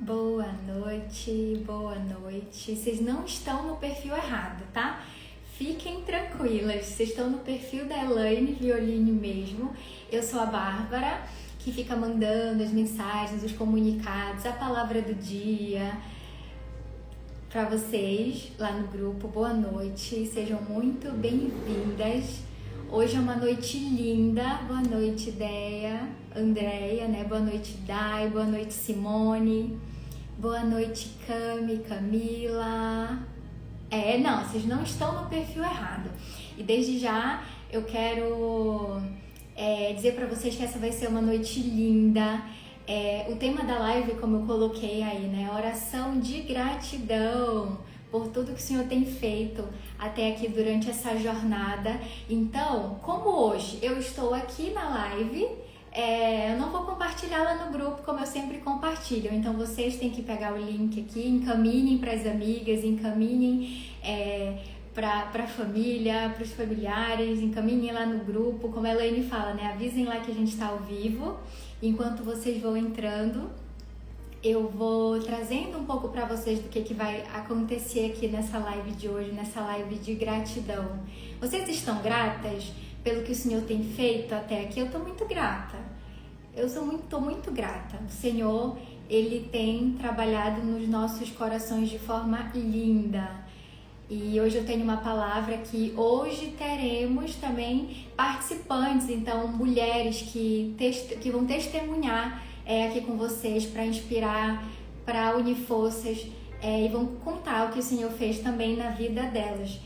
Boa noite, boa noite. Vocês não estão no perfil errado, tá? Fiquem tranquilas, vocês estão no perfil da Elaine Violini mesmo. Eu sou a Bárbara, que fica mandando as mensagens, os comunicados, a palavra do dia para vocês lá no grupo. Boa noite, sejam muito bem-vindas. Hoje é uma noite linda. Boa noite, Deia, Andréia, né? Boa noite, Dai, boa noite, Simone. Boa noite, Cami, Camila. Não, vocês não estão no perfil errado. E desde já eu quero dizer para vocês que essa vai ser uma noite linda. O tema da live, como eu coloquei aí, né? Oração de gratidão por tudo que o Senhor tem feito até aqui durante essa jornada. Então, como hoje eu estou aqui na live, eu não vou compartilhá-la no grupo como eu sempre compartilho. Então, vocês têm que pegar o link aqui, encaminhem para as amigas, encaminhem para a família, para os familiares, encaminhem lá no grupo. Como a Elaine fala, né? Avisem lá que a gente está ao vivo. Enquanto vocês vão entrando, eu vou trazendo um pouco para vocês do que vai acontecer aqui nessa live de hoje, nessa live de gratidão. Vocês estão gratas pelo que o Senhor tem feito até aqui? Eu estou muito grata. Estou muito grata. O Senhor, Ele tem trabalhado nos nossos corações de forma linda. E hoje eu tenho uma palavra que hoje teremos também participantes, então mulheres que vão testemunhar aqui com vocês para inspirar, para unir forças e vão contar o que o Senhor fez também na vida delas.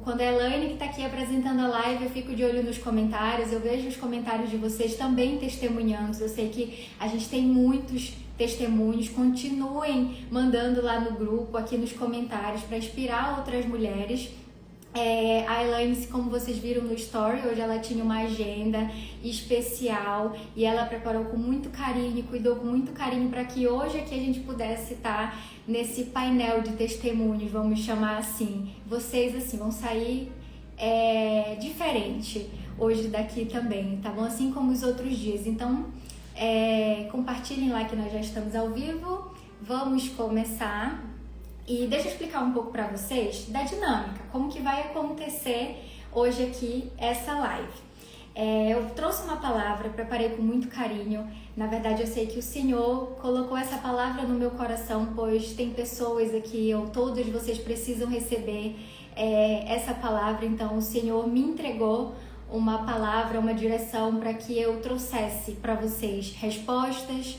Quando a Elaine que está aqui apresentando a live, eu fico de olho nos comentários, eu vejo os comentários de vocês também testemunhando. Eu sei que a gente tem muitos testemunhos, continuem mandando lá no grupo, aqui nos comentários, para inspirar outras mulheres. A Elaine, como vocês viram no story, hoje ela tinha uma agenda especial e ela preparou com muito carinho, cuidou com muito carinho para que hoje aqui a gente pudesse estar nesse painel de testemunhos, vamos chamar assim. Vocês assim vão sair diferente hoje daqui também, tá bom? Assim como os outros dias. Então, compartilhem lá que nós já estamos ao vivo. Vamos começar. E deixa eu explicar um pouco para vocês da dinâmica, como que vai acontecer hoje aqui essa live. Eu trouxe uma palavra, preparei com muito carinho. Na verdade, eu sei que o Senhor colocou essa palavra no meu coração, pois tem pessoas aqui, todos vocês precisam receber essa palavra. Então, o Senhor me entregou uma palavra, uma direção para que eu trouxesse para vocês respostas,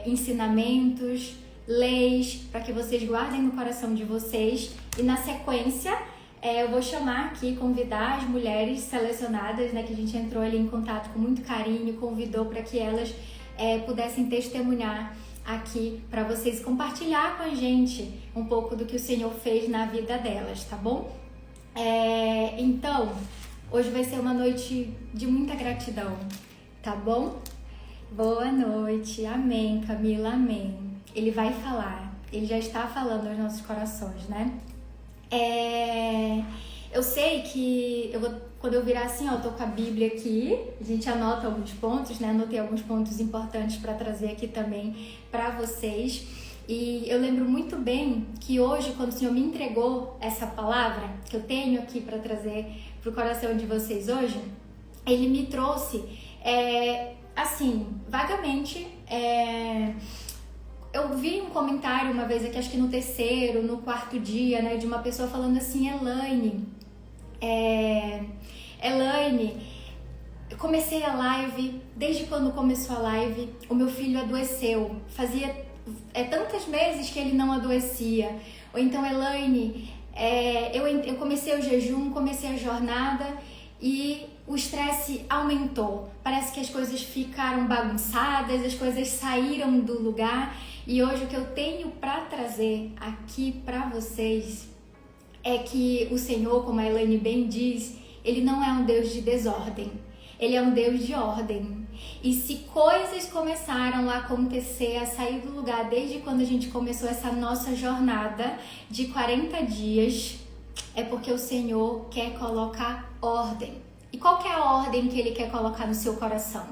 ensinamentos, leis, para que vocês guardem no coração de vocês. E na sequência eu vou chamar aqui, convidar as mulheres selecionadas, né, que a gente entrou ali em contato com muito carinho, convidou para que elas pudessem testemunhar aqui para vocês, compartilhar com a gente um pouco do que o Senhor fez na vida delas, tá bom? Então, hoje vai ser uma noite de muita gratidão, tá bom? Boa noite, amém, Camila, amém. Ele vai falar, ele já está falando aos nossos corações, né? Eu sei que quando eu virar assim, eu tô com a Bíblia aqui, a gente anota alguns pontos, né? Anotei alguns pontos importantes para trazer aqui também para vocês. E eu lembro muito bem que hoje, quando o Senhor me entregou essa palavra que eu tenho aqui para trazer para o coração de vocês hoje, Ele me trouxe, assim, vagamente. Eu vi um comentário uma vez aqui, acho que no terceiro, no quarto dia, né, de uma pessoa falando assim: Elaine, eu comecei a live, desde quando começou a live, o meu filho adoeceu. Fazia tantos meses que ele não adoecia. Ou então, Elaine, eu comecei o jejum, comecei a jornada e o estresse aumentou. Parece que as coisas ficaram bagunçadas, as coisas saíram do lugar. E hoje o que eu tenho para trazer aqui para vocês é que o Senhor, como a Elaine bem diz, Ele não é um Deus de desordem, Ele é um Deus de ordem. E se coisas começaram a acontecer, a sair do lugar desde quando a gente começou essa nossa jornada de 40 dias, é porque o Senhor quer colocar ordem. E qual que é a ordem que Ele quer colocar no seu coração?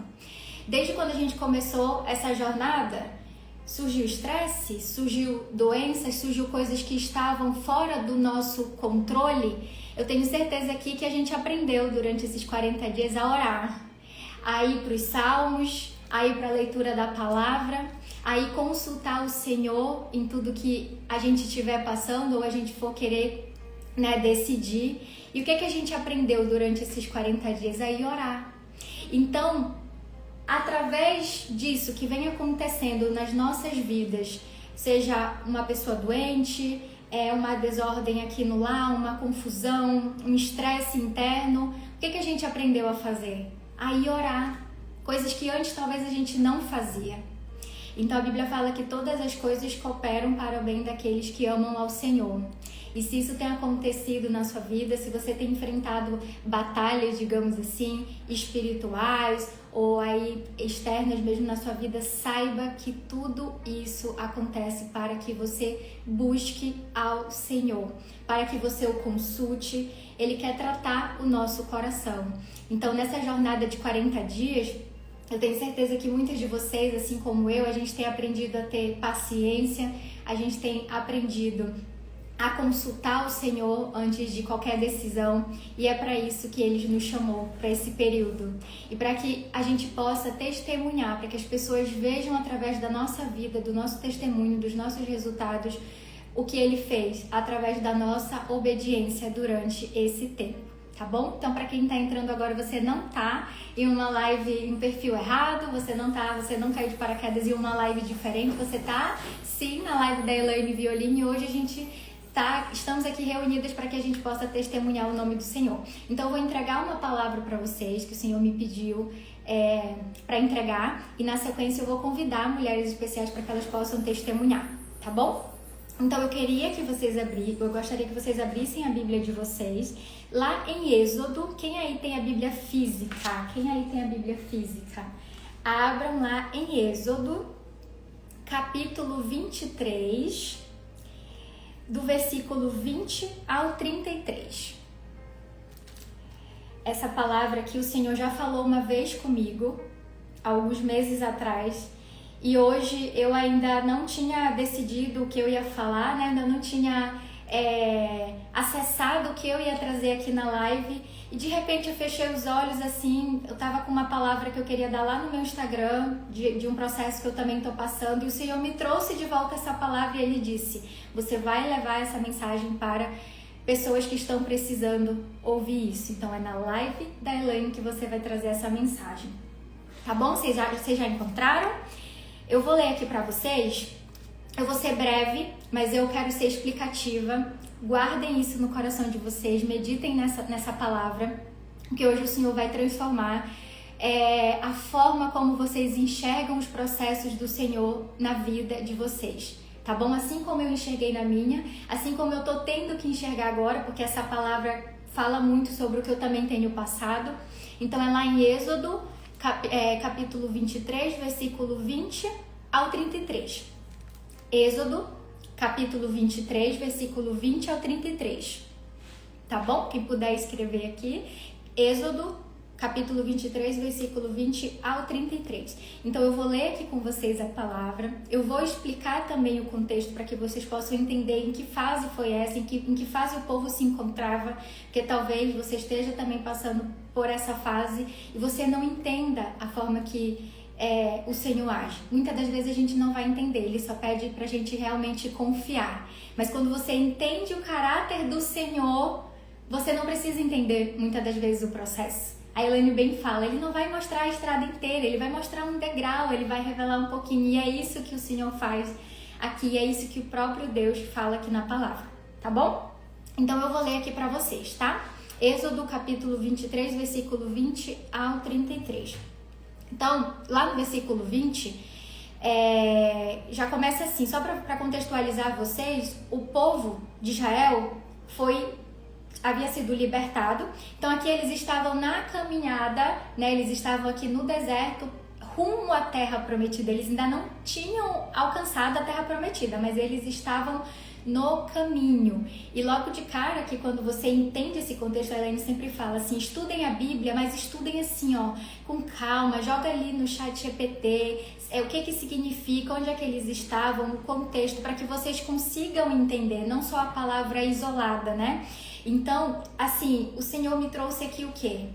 Desde quando a gente começou essa jornada, surgiu estresse, surgiu doenças, surgiu coisas que estavam fora do nosso controle, eu tenho certeza aqui que a gente aprendeu durante esses 40 dias a orar, a ir para os salmos, a ir para a leitura da palavra, a ir consultar o Senhor em tudo que a gente estiver passando ou a gente for querer, né, decidir. E o que a gente aprendeu durante esses 40 dias? A ir orar. Então, através disso que vem acontecendo nas nossas vidas, seja uma pessoa doente, uma desordem aqui no lar, uma confusão, um estresse interno, o que a gente aprendeu a fazer? A ir orar, coisas que antes talvez a gente não fazia. Então a Bíblia fala que todas as coisas cooperam para o bem daqueles que amam ao Senhor. E se isso tem acontecido na sua vida, se você tem enfrentado batalhas, digamos assim, espirituais ou aí externas mesmo na sua vida, saiba que tudo isso acontece para que você busque ao Senhor, para que você o consulte. Ele quer tratar o nosso coração. Então, nessa jornada de 40 dias, eu tenho certeza que muitas de vocês, assim como eu, a gente tem aprendido a ter paciência, a gente tem aprendido a consultar o Senhor antes de qualquer decisão, e é para isso que Ele nos chamou, para esse período. E para que a gente possa testemunhar, para que as pessoas vejam através da nossa vida, do nosso testemunho, dos nossos resultados, o que Ele fez através da nossa obediência durante esse tempo. Tá bom? Então, para quem tá entrando agora, você não tá em uma live em perfil errado, você não caiu de paraquedas em uma live diferente, você tá sim na live da Elaine Violim, e hoje a gente estamos aqui reunidas para que a gente possa testemunhar o nome do Senhor. Então, eu vou entregar uma palavra para vocês que o Senhor me pediu para entregar, e na sequência eu vou convidar mulheres especiais para que elas possam testemunhar, tá bom? Então eu gostaria que vocês abrissem a Bíblia de vocês lá em Êxodo. Quem aí tem a Bíblia física? Abram lá em Êxodo, capítulo 23, do versículo 20 ao 33. Essa palavra aqui o Senhor já falou uma vez comigo, alguns meses atrás, e hoje eu ainda não tinha decidido o que eu ia falar, né? Ainda não tinha acessado o que eu ia trazer aqui na live, e de repente eu fechei os olhos assim, eu tava com uma palavra que eu queria dar lá no meu Instagram, de um processo que eu também tô passando, e o Senhor me trouxe de volta essa palavra e Ele disse: você vai levar essa mensagem para pessoas que estão precisando ouvir isso. Então é na live da Elaine que você vai trazer essa mensagem, tá bom? Vocês já encontraram? Eu vou ler aqui para vocês. Eu vou ser breve, mas eu quero ser explicativa. Guardem isso no coração de vocês, meditem nessa palavra, que hoje o Senhor vai transformar a forma como vocês enxergam os processos do Senhor na vida de vocês, tá bom? Assim como eu enxerguei na minha, assim como eu tô tendo que enxergar agora, porque essa palavra fala muito sobre o que eu também tenho passado. Então é lá em Êxodo, capítulo 23, versículo 20 ao 33. Êxodo, capítulo 23, versículo 20 ao 33. Tá bom? Quem puder escrever aqui. Êxodo, capítulo 23, versículo 20 ao 33. Então eu vou ler aqui com vocês a palavra. Eu vou explicar também o contexto para que vocês possam entender em que fase foi essa, em que fase o povo se encontrava, porque talvez você esteja também passando por essa fase e você não entenda a forma que o Senhor age. Muitas das vezes a gente não vai entender, Ele só pede pra gente realmente confiar. Mas quando você entende o caráter do Senhor, você não precisa entender muitas das vezes o processo. A Elaine bem fala, Ele não vai mostrar a estrada inteira, Ele vai mostrar um degrau, Ele vai revelar um pouquinho. E é isso que o Senhor faz aqui, é isso que o próprio Deus fala aqui na palavra, tá bom? Então eu vou ler aqui pra vocês, tá? Êxodo capítulo 23, versículo 20 ao 33. Então, lá no versículo 20, já começa assim, só para contextualizar vocês, o povo de Israel havia sido libertado. Então aqui eles estavam na caminhada, né? Eles estavam aqui no deserto, rumo à terra prometida. Eles ainda não tinham alcançado a terra prometida, mas eles estavam no caminho. E logo de cara, que quando você entende esse contexto, a Elaine sempre fala assim, estudem a Bíblia, mas estudem assim, ó, com calma, joga ali no chat GPT, o que significa, onde é que eles estavam, o contexto, para que vocês consigam entender, não só a palavra isolada, né? Então, assim, o Senhor me trouxe aqui o quê?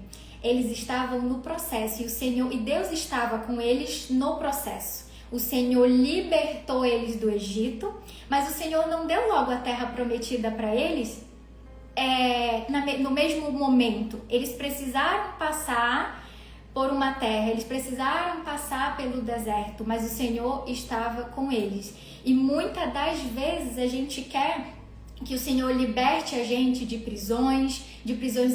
Eles estavam no processo e Deus estava com eles no processo. O Senhor libertou eles do Egito, mas o Senhor não deu logo a terra prometida para eles no mesmo momento. Eles precisaram passar por uma terra, eles precisaram passar pelo deserto, mas o Senhor estava com eles. E muitas das vezes a gente quer que o Senhor liberte a gente de prisões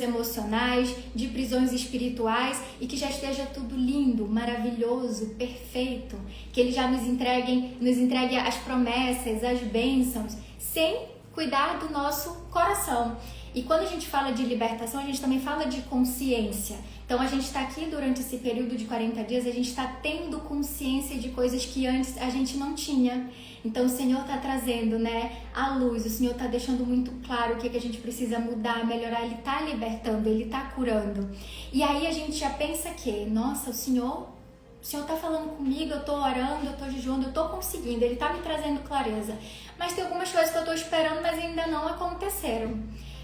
emocionais, de prisões espirituais e que já esteja tudo lindo, maravilhoso, perfeito, que Ele já nos entregue as promessas, as bênçãos, sem cuidar do nosso coração. E quando a gente fala de libertação, a gente também fala de consciência. Então a gente está aqui durante esse período de 40 dias, a gente está tendo consciência de coisas que antes a gente não tinha. Então o Senhor está trazendo, né, a luz, o Senhor está deixando muito claro o que a gente precisa mudar, melhorar, Ele está libertando, Ele está curando. E aí a gente já pensa que, nossa, o Senhor está falando comigo, eu estou orando, eu estou jejuando, eu estou conseguindo, Ele está me trazendo clareza. Mas tem algumas coisas que eu estou esperando, mas ainda não aconteceram.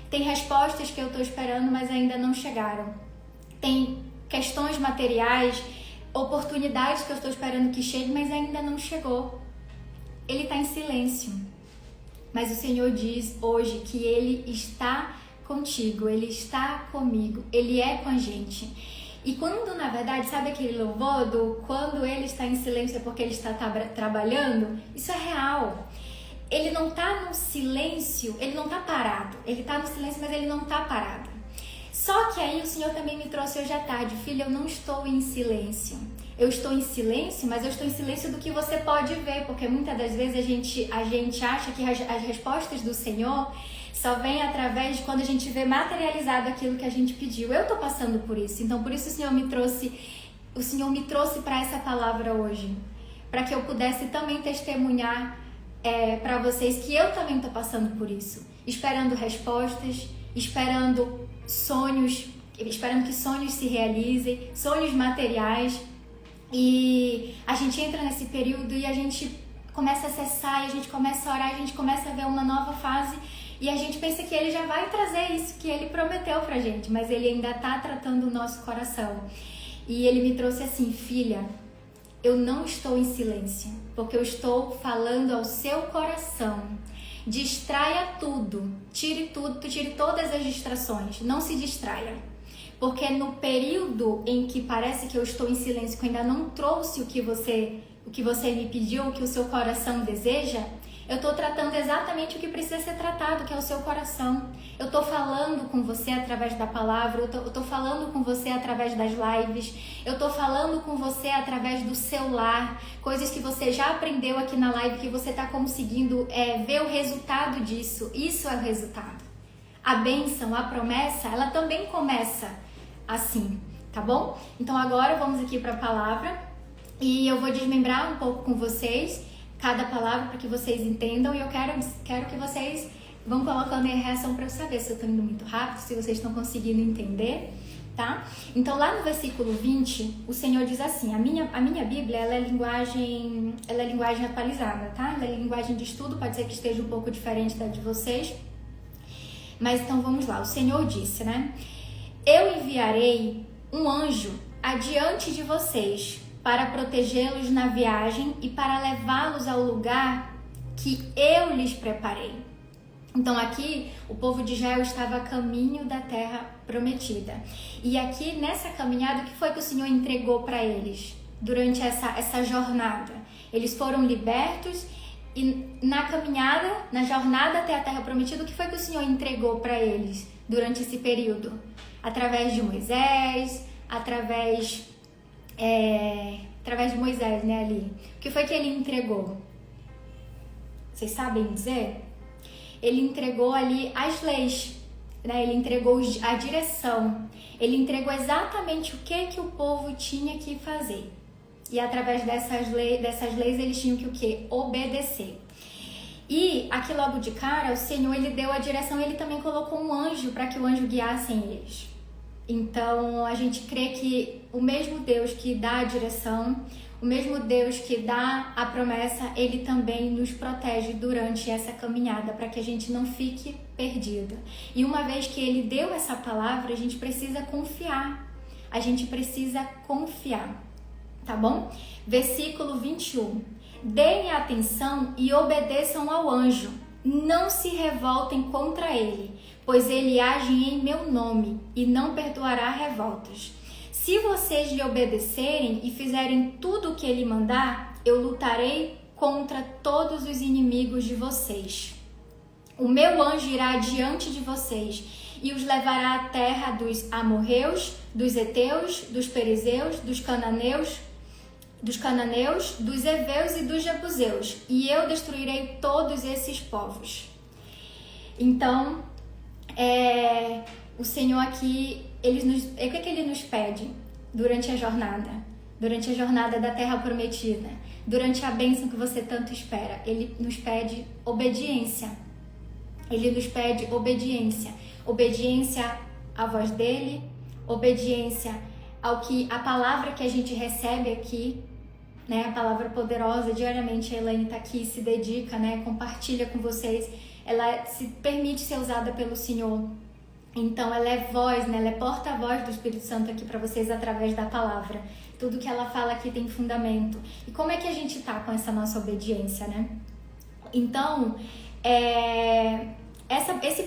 Tem respostas que eu estou esperando, mas ainda não chegaram. Tem questões materiais, oportunidades que eu estou esperando que chegue, mas ainda não chegou. Ele está em silêncio. Mas o Senhor diz hoje que Ele está contigo, Ele está comigo, Ele é com a gente. E quando, na verdade, sabe aquele louvor do quando Ele está em silêncio é porque Ele está trabalhando? Isso é real. Ele não está no silêncio, Ele não está parado. Ele está no silêncio, mas Ele não está parado. Só que aí o Senhor também me trouxe hoje à tarde, filha, eu não estou em silêncio. Eu estou em silêncio, mas eu estou em silêncio do que você pode ver, porque muitas das vezes a gente acha que as respostas do Senhor só vêm através de quando a gente vê materializado aquilo que a gente pediu. Eu estou passando por isso, então por isso o Senhor me trouxe para essa palavra hoje, para que eu pudesse também testemunhar para vocês que eu também estou passando por isso, esperando respostas, esperando sonhos, esperando que sonhos se realizem, sonhos materiais. E a gente entra nesse período e a gente começa a acessar, e a gente começa a orar, a gente começa a ver uma nova fase e a gente pensa que Ele já vai trazer isso que Ele prometeu pra gente, mas Ele ainda tá tratando o nosso coração. E Ele me trouxe assim, filha, eu não estou em silêncio, porque eu estou falando ao seu coração. Distraia tudo, tire todas as distrações, não se distraia. Porque no período em que parece que eu estou em silêncio, que eu ainda não trouxe o que você me pediu, o que o seu coração deseja, eu estou tratando exatamente o que precisa ser tratado, que é o seu coração. Eu estou falando com você através da palavra, eu estou falando com você através das lives, eu estou falando com você através do seu lar, coisas que você já aprendeu aqui na live, que você está conseguindo ver o resultado disso. Isso é o resultado. A bênção, a promessa, ela também começa assim, tá bom? Então agora vamos aqui para a palavra e eu vou desmembrar um pouco com vocês cada palavra para que vocês entendam e eu quero que vocês vão colocando aí a reação para eu saber se eu estou indo muito rápido, se vocês estão conseguindo entender, tá? Então lá no versículo 20, o Senhor diz assim, a minha Bíblia, ela é linguagem atualizada, tá? Ela é linguagem de estudo, pode ser que esteja um pouco diferente da de vocês, mas então vamos lá, o Senhor disse, né? Eu enviarei um anjo adiante de vocês para protegê-los na viagem e para levá-los ao lugar que eu lhes preparei. Então aqui o povo de Israel estava a caminho da terra prometida. E aqui nessa caminhada, o que foi que o Senhor entregou para eles durante essa jornada? Eles foram libertos e na caminhada, na jornada até a terra prometida, o que foi que o Senhor entregou para eles durante esse período? Através de Moisés, através de Moisés, né, ali. O que foi que ele entregou? Vocês sabem dizer? Ele entregou ali as leis, né? Ele entregou a direção. Ele entregou exatamente o que o povo tinha que fazer. E através dessas leis eles tinham que o quê? Obedecer. E aqui logo de cara, o Senhor, ele deu a direção, ele também colocou um anjo para que o anjo guiasse eles. Então, a gente crê que o mesmo Deus que dá a direção, o mesmo Deus que dá a promessa, ele também nos protege durante essa caminhada, para que a gente não fique perdido. E uma vez que ele deu essa palavra, a gente precisa confiar. A gente precisa confiar, tá bom? Versículo 21. Deem atenção e obedeçam ao anjo. Não se revoltem contra ele, pois ele age em meu nome e não perdoará revoltas. Se vocês lhe obedecerem e fizerem tudo o que ele mandar, eu lutarei contra todos os inimigos de vocês. O meu anjo irá adiante de vocês e os levará à terra dos amorreus, dos heteus, dos perizeus, dos cananeus, dos heveus e dos jebuseus, e eu destruirei todos esses povos. Então, o Senhor aqui, o que ele nos pede durante a jornada? Durante a jornada da terra prometida, durante a bênção que você tanto espera, ele nos pede obediência. Ele nos pede obediência. Obediência à voz dele, obediência a palavra que a gente recebe aqui, né? A palavra poderosa, diariamente a Elaine está aqui, se dedica, né? Compartilha com vocês, ela se permite ser usada pelo Senhor. Então ela é voz, né? Ela é porta-voz do Espírito Santo aqui para vocês através da palavra. Tudo que ela fala aqui tem fundamento. E como é que a gente tá com essa nossa obediência, né? Então, esses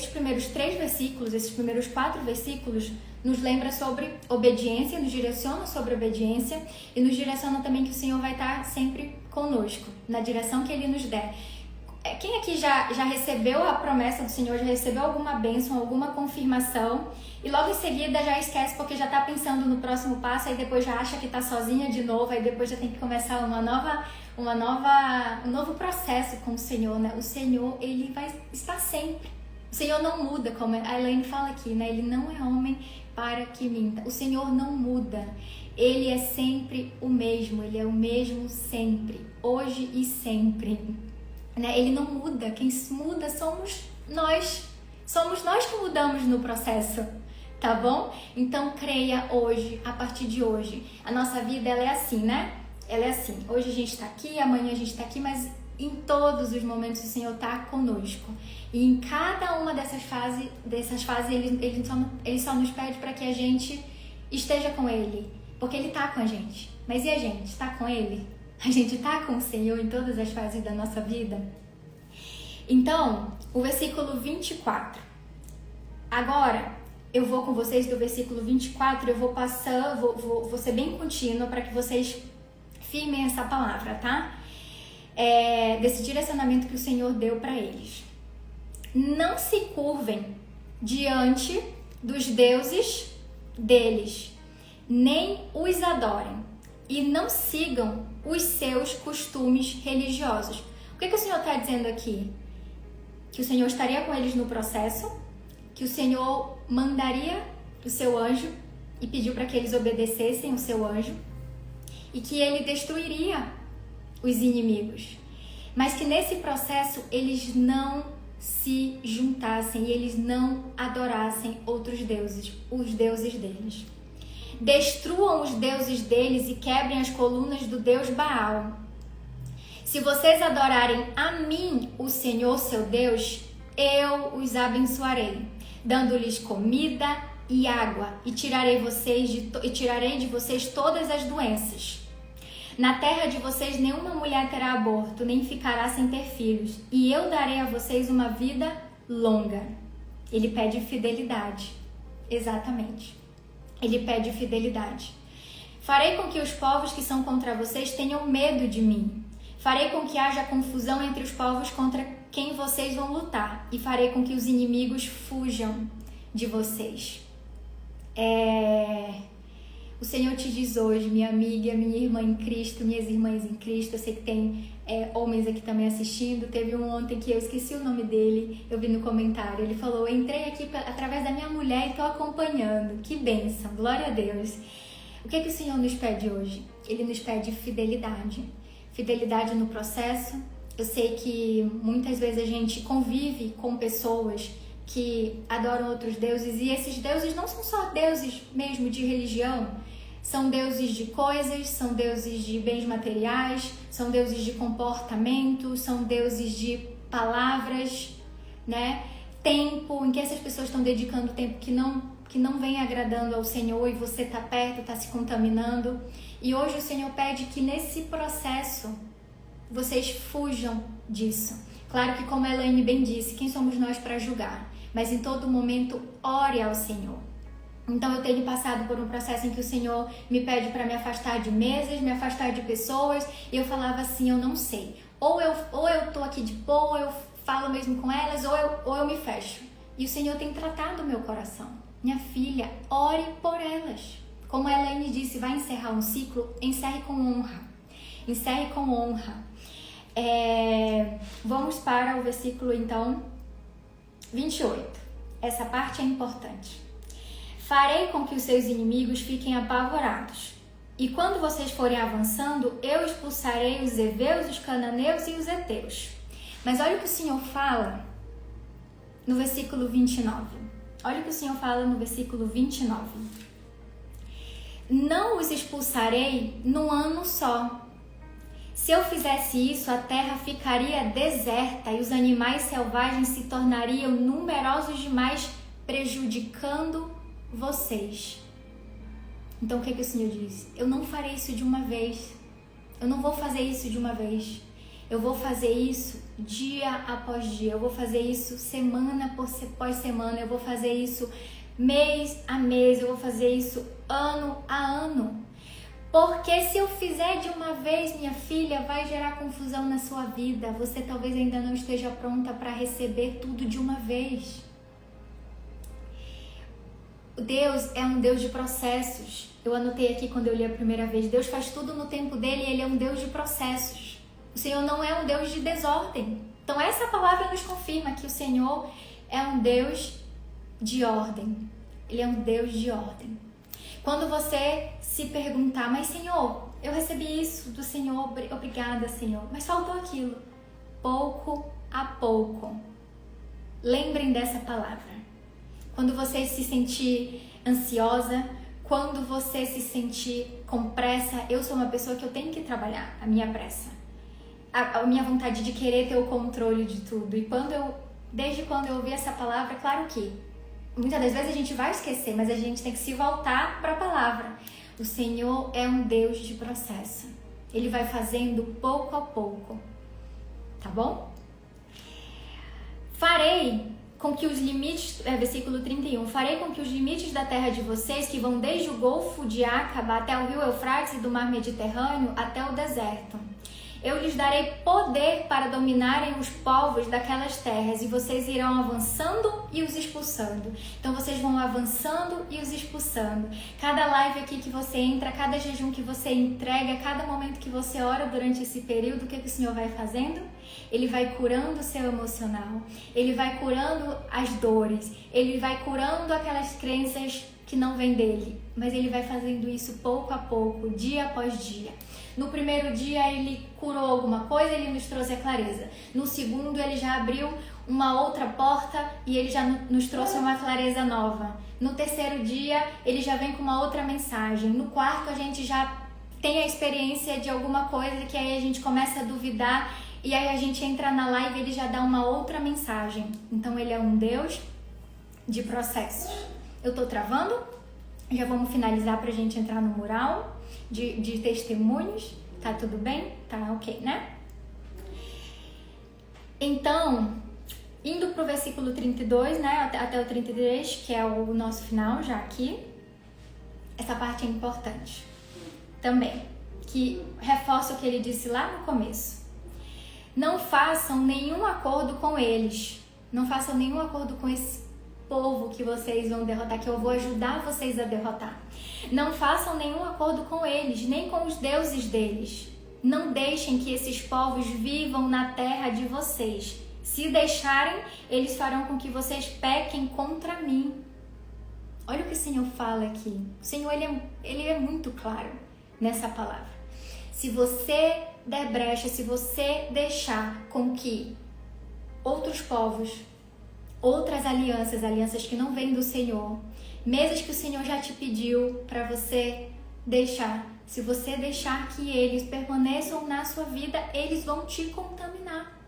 primeiros 3 versículos, esses primeiros 4 versículos, nos lembra sobre obediência, nos direciona sobre obediência e nos direciona também que o Senhor vai estar sempre conosco, na direção que Ele nos der. Quem aqui já recebeu a promessa do Senhor, já recebeu alguma bênção, alguma confirmação e logo em seguida já esquece porque já está pensando no próximo passo, aí depois já acha que está sozinha de novo, aí depois já tem que começar um novo processo com o Senhor, né? O Senhor, Ele vai estar sempre. O Senhor não muda, como a Elaine fala aqui, né? Ele não é homem para que minta. O Senhor não muda. Ele é sempre o mesmo. Ele é o mesmo sempre. Hoje e sempre. Né? Ele não muda. Quem muda somos nós. Somos nós que mudamos no processo. Tá bom? Então creia hoje, a partir de hoje. A nossa vida, ela é assim, né? Ela é assim. Hoje a gente está aqui, amanhã a gente está aqui, mas em todos os momentos o Senhor está conosco. E em cada uma dessas fases ele só nos pede para que a gente esteja com Ele. Porque Ele está com a gente. Mas e a gente? Está com Ele? A gente está com o Senhor em todas as fases da nossa vida? Então, o versículo 24. Agora, eu vou com vocês do versículo 24, eu vou passar, vou ser bem contínua para que vocês firmem essa palavra, tá? Desse direcionamento que o Senhor deu para eles. Não se curvem diante dos deuses deles, nem os adorem, e não sigam os seus costumes religiosos. O que o Senhor está dizendo aqui? Que o Senhor estaria com eles no processo, que o Senhor mandaria o seu anjo e pediu para que eles obedecessem o seu anjo, e que ele destruiria os inimigos, mas que nesse processo eles não se juntassem e eles não adorassem outros deuses, os deuses deles. Destruam os deuses deles e quebrem as colunas do Deus Baal. Se vocês adorarem a mim, o Senhor seu Deus, eu os abençoarei, dando-lhes comida e água, e tirarei de vocês todas as doenças. Na terra de vocês nenhuma mulher terá aborto, nem ficará sem ter filhos, e eu darei a vocês uma vida longa. Ele pede fidelidade. Exatamente. Ele pede fidelidade. Farei com que os povos que são contra vocês tenham medo de mim. Farei com que haja confusão entre os povos contra quem vocês vão lutar, e farei com que os inimigos fujam de vocês. O Senhor te diz hoje, minha amiga, minha irmã em Cristo, minhas irmãs em Cristo, eu sei que tem homens aqui também assistindo, teve um ontem que eu esqueci o nome dele, eu vi no comentário, ele falou, entrei aqui através da minha mulher e estou acompanhando, que bênção, glória a Deus. O que o Senhor nos pede hoje? Ele nos pede fidelidade, fidelidade no processo, Eu sei que muitas vezes a gente convive com pessoas que adoram outros deuses, e esses deuses não são só deuses mesmo de religião, são deuses de coisas, são deuses de bens materiais, são deuses de comportamento, são deuses de palavras, né? Tempo, em que essas pessoas estão dedicando tempo que não vem agradando ao Senhor, e você está perto, está se contaminando. E hoje o Senhor pede que nesse processo vocês fujam disso. Claro que, como a Elaine bem disse, quem somos nós para julgar? Mas em todo momento, ore ao Senhor. Então eu tenho passado por um processo em que o Senhor me pede para me afastar de mesas, me afastar de pessoas, e eu falava assim, eu não sei. Ou eu tô aqui de boa, eu falo mesmo com elas, ou eu me fecho. E o Senhor tem tratado o meu coração. Minha filha, ore por elas. Como a Elaine disse, vai encerrar um ciclo, encerre com honra. Encerre com honra. Vamos para o versículo, então, 28. Essa parte é importante. Farei com que os seus inimigos fiquem apavorados. E quando vocês forem avançando, eu expulsarei os heveus, os cananeus e os heteus. Mas olha o que o Senhor fala no versículo 29. Olha o que o Senhor fala no versículo 29. Não os expulsarei num ano só. Se eu fizesse isso, a terra ficaria deserta e os animais selvagens se tornariam numerosos demais, prejudicando vocês. Então o que o Senhor diz? Eu não farei isso de uma vez. Eu não vou fazer isso de uma vez. Eu vou fazer isso dia após dia. Eu vou fazer isso semana após semana. Eu vou fazer isso mês a mês. Eu vou fazer isso ano a ano. Porque se eu fizer de uma vez, minha filha, vai gerar confusão na sua vida. Você talvez ainda não esteja pronta para receber tudo de uma vez. Deus é um Deus de processos. Eu anotei aqui quando eu li a primeira vez. Deus faz tudo no tempo dele e Ele é um Deus de processos. O Senhor não é um Deus de desordem. Então essa palavra nos confirma que o Senhor é um Deus de ordem. Ele é um Deus de ordem. Quando você se perguntar, mas Senhor, eu recebi isso do Senhor, obrigada Senhor, mas faltou aquilo. Pouco a pouco. Lembrem dessa palavra. Quando você se sentir ansiosa, quando você se sentir com pressa, eu sou uma pessoa que eu tenho que trabalhar a minha pressa. A minha vontade de querer ter o controle de tudo. E desde quando eu ouvi essa palavra, claro que muitas das vezes a gente vai esquecer, mas a gente tem que se voltar para a palavra. O Senhor é um Deus de processo. Ele vai fazendo pouco a pouco. Tá bom? Farei com que os limites, versículo 31, farei com que os limites da terra de vocês, que vão desde o Golfo de Acaba até o rio Eufrates e do mar Mediterrâneo, até o deserto. Eu lhes darei poder para dominarem os povos daquelas terras, e vocês irão avançando e os expulsando. Então vocês vão avançando e os expulsando. Cada live aqui que você entra, cada jejum que você entrega, cada momento que você ora durante esse período, o que o Senhor vai fazendo? Ele vai curando o seu emocional, Ele vai curando as dores, Ele vai curando aquelas crenças que não vêm dele, mas Ele vai fazendo isso pouco a pouco, dia após dia. No primeiro dia Ele curou alguma coisa, Ele nos trouxe a clareza. No segundo Ele já abriu uma outra porta e Ele já nos trouxe uma clareza nova. No terceiro dia Ele já vem com uma outra mensagem. No quarto a gente já tem a experiência de alguma coisa que aí a gente começa a duvidar e aí a gente entra na live e Ele já dá uma outra mensagem. Então Ele é um Deus de processos. Eu tô travando? Já vamos finalizar pra gente entrar no mural de testemunhos. Tá tudo bem? Tá ok, né? Então, indo pro versículo 32, né? Até o 33, que é o nosso final já aqui. Essa parte é importante também, que reforça o que ele disse lá no começo. Não façam nenhum acordo com eles. Não façam nenhum acordo com esse povo que vocês vão derrotar, que eu vou ajudar vocês a derrotar. Não façam nenhum acordo com eles, nem com os deuses deles. Não deixem que esses povos vivam na terra de vocês. Se deixarem, eles farão com que vocês pequem contra mim. Olha o que o Senhor fala aqui. O Senhor, ele é muito claro nessa palavra. Se você der brecha, se você deixar com que outros povos, outras alianças que não vêm do Senhor, mesas que o Senhor já te pediu para você deixar, se você deixar que eles permaneçam na sua vida, eles vão te contaminar.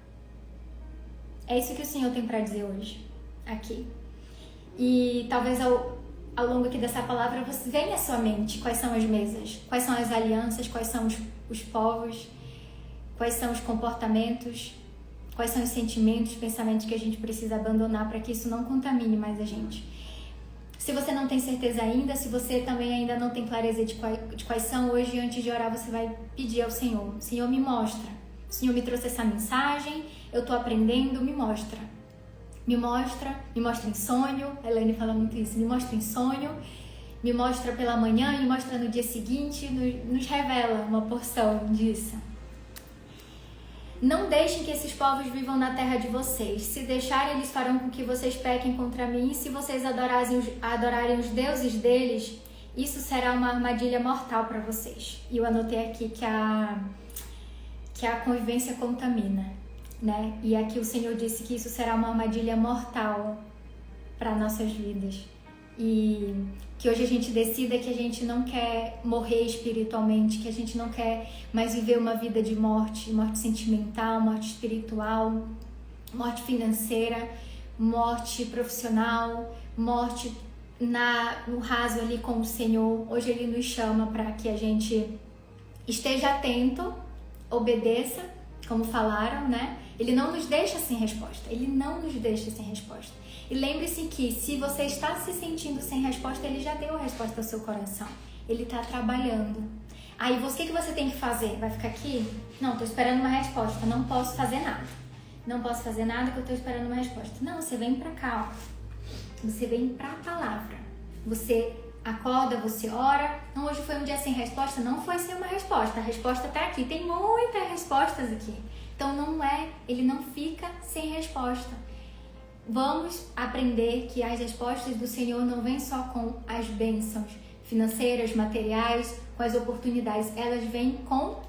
É isso que o Senhor tem para dizer hoje, aqui. E talvez ao longo aqui dessa palavra você venha à sua mente quais são as mesas, quais são as alianças, quais são os povos, quais são os comportamentos, quais são os sentimentos, pensamentos que a gente precisa abandonar para que isso não contamine mais a gente. Se você não tem certeza ainda, se você também ainda não tem clareza de quais são, hoje antes de orar você vai pedir ao Senhor. Senhor, me mostra. O Senhor me trouxe essa mensagem, eu estou aprendendo, me mostra. Me mostra em sonho, a Elaine fala muito isso, me mostra em sonho, me mostra pela manhã, me mostra no dia seguinte, nos revela uma porção disso. Não deixem que esses povos vivam na terra de vocês. Se deixarem, eles farão com que vocês pequem contra mim. E se vocês adorarem os deuses deles, isso será uma armadilha mortal para vocês. E eu anotei aqui que a convivência contamina, né? E aqui o Senhor disse que isso será uma armadilha mortal para nossas vidas. E que hoje a gente decida que a gente não quer morrer espiritualmente, que a gente não quer mais viver uma vida de morte sentimental, morte espiritual, morte financeira, morte profissional, morte no raso ali com o Senhor. Hoje Ele nos chama para que a gente esteja atento, obedeça, como falaram, né? Ele não nos deixa sem resposta, Ele não nos deixa sem resposta. E lembre-se que se você está se sentindo sem resposta, Ele já deu a resposta ao seu coração. Ele está trabalhando. Aí, o que você tem que fazer? Vai ficar aqui? Não, estou esperando uma resposta, não posso fazer nada. Não posso fazer nada que eu estou esperando uma resposta. Não, você vem para cá, ó. Você vem para a palavra. Você acorda, você ora. Não, hoje foi um dia sem resposta. Não foi sem uma resposta. A resposta está aqui. Tem muitas respostas aqui. Então, Ele não fica sem resposta. Vamos aprender que as respostas do Senhor não vêm só com as bênçãos financeiras, materiais, com as oportunidades. Elas vêm com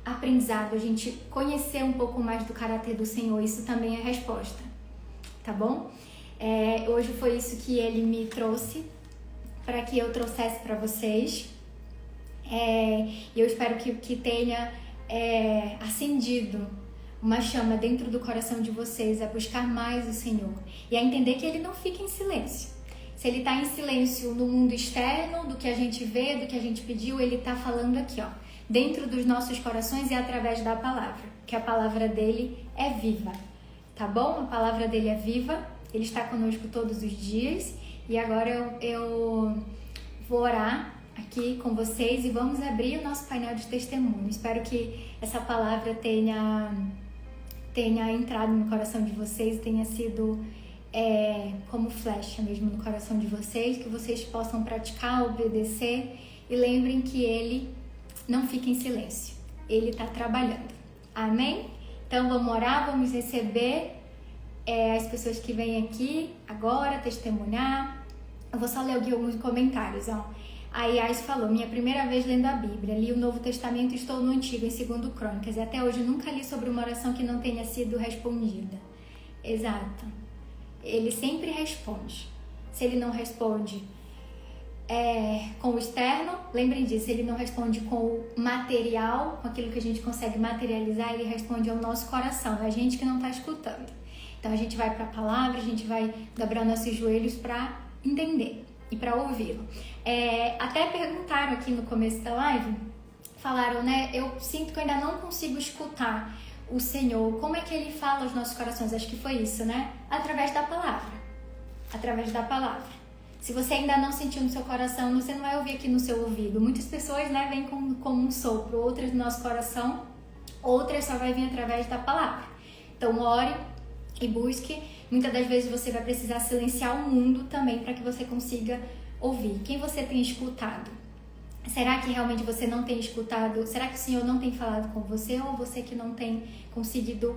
aprendizado, a gente conhecer um pouco mais do caráter do Senhor. Isso também é resposta, tá bom? Hoje foi isso que Ele me trouxe para que eu trouxesse para vocês. E eu espero que tenha acendido uma chama dentro do coração de vocês a buscar mais o Senhor e a entender que Ele não fica em silêncio. Se Ele está em silêncio no mundo externo, do que a gente vê, do que a gente pediu, Ele está falando aqui, ó, dentro dos nossos corações e através da palavra, que a palavra dele é viva, tá bom? A palavra dele é viva, Ele está conosco todos os dias. E agora eu vou orar aqui com vocês e vamos abrir o nosso painel de testemunho. Espero que essa palavra tenha entrado no coração de vocês, tenha sido como flecha mesmo no coração de vocês, que vocês possam praticar, obedecer e lembrem que Ele não fica em silêncio, Ele está trabalhando. Amém? Então vamos orar, vamos receber as pessoas que vêm aqui agora testemunhar. Eu vou só ler aqui alguns comentários, ó. A Yas falou: minha primeira vez lendo a Bíblia, li o Novo Testamento e estou no Antigo, em 2 Crônicas, e até hoje nunca li sobre uma oração que não tenha sido respondida. Exato. Ele sempre responde. Se ele não responde com o externo, lembrem disso, ele não responde com o material, com aquilo que a gente consegue materializar, ele responde ao nosso coração, é a gente que não está escutando. Então a gente vai para a palavra, a gente vai dobrar nossos joelhos para entender e para ouvi-lo. Até perguntaram aqui no começo da live, falaram, né? Eu sinto que eu ainda não consigo escutar o Senhor. Como é que Ele fala aos nossos corações? Acho que foi isso, né? Através da palavra. Através da palavra. Se você ainda não sentiu no seu coração, você não vai ouvir aqui no seu ouvido. Muitas pessoas, né, vêm como um sopro, outras no nosso coração, outras só vai vir através da palavra. Então ore e busque. Muitas das vezes você vai precisar silenciar o mundo também para que você consiga ouvir. Quem você tem escutado? Será que realmente você não tem escutado? Será que o Senhor não tem falado com você? Ou você que não tem conseguido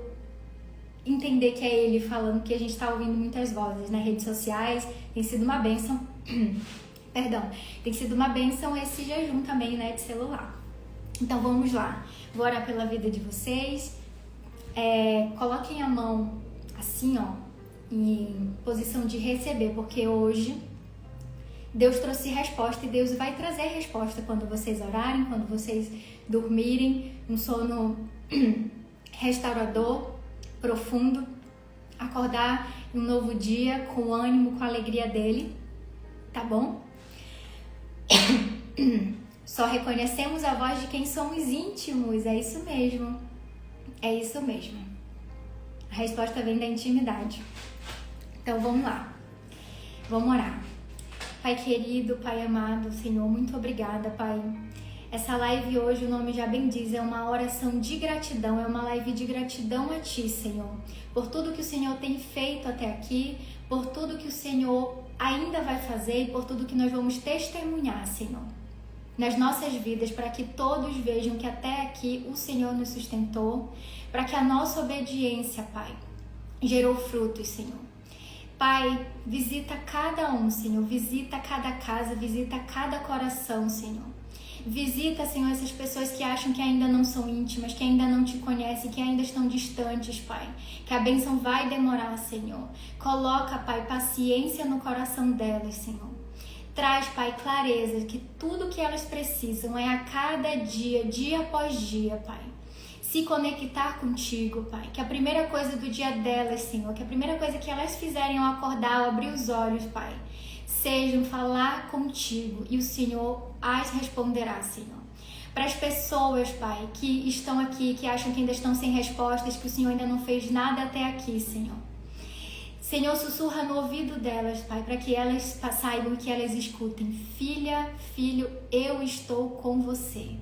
entender que é Ele falando? Que a gente está ouvindo muitas vozes nas redes sociais. Tem sido uma bênção. Perdão. Tem sido uma bênção esse jejum também, né, de celular. Então vamos lá. Vou orar pela vida de vocês. Coloquem a mão assim, ó, em posição de receber, porque hoje Deus trouxe resposta e Deus vai trazer resposta quando vocês orarem, quando vocês dormirem, um sono restaurador, profundo, acordar em um novo dia com ânimo, com a alegria dele, tá bom? Só reconhecemos a voz de quem somos íntimos, é isso mesmo. É isso mesmo. A resposta vem da intimidade. Então vamos lá. Vamos orar. Pai querido, Pai amado, Senhor, muito obrigada, Pai. Essa live hoje, o nome já bem diz, é uma oração de gratidão, é uma live de gratidão a Ti, Senhor. Por tudo que o Senhor tem feito até aqui, por tudo que o Senhor ainda vai fazer e por tudo que nós vamos testemunhar, Senhor, nas nossas vidas, para que todos vejam que até aqui o Senhor nos sustentou, para que a nossa obediência, Pai, gerou frutos, Senhor. Pai, visita cada um, Senhor, visita cada casa, visita cada coração, Senhor. Visita, Senhor, essas pessoas que acham que ainda não são íntimas, que ainda não Te conhecem, que ainda estão distantes, Pai. Que a bênção vai demorar, Senhor. Coloca, Pai, paciência no coração delas, Senhor. Traz, Pai, clareza, que tudo que elas precisam é a cada dia, dia após dia, Pai, se conectar contigo, Pai. Que a primeira coisa do dia delas, Senhor, que a primeira coisa que elas fizerem ao acordar, ao abrir os olhos, Pai, sejam falar contigo e o Senhor as responderá, Senhor. Para as pessoas, Pai, que estão aqui, que acham que ainda estão sem respostas, que o Senhor ainda não fez nada até aqui, Senhor. Senhor, sussurra no ouvido delas, Pai, para que elas saibam, que elas escutem. Filha, filho, eu estou com você.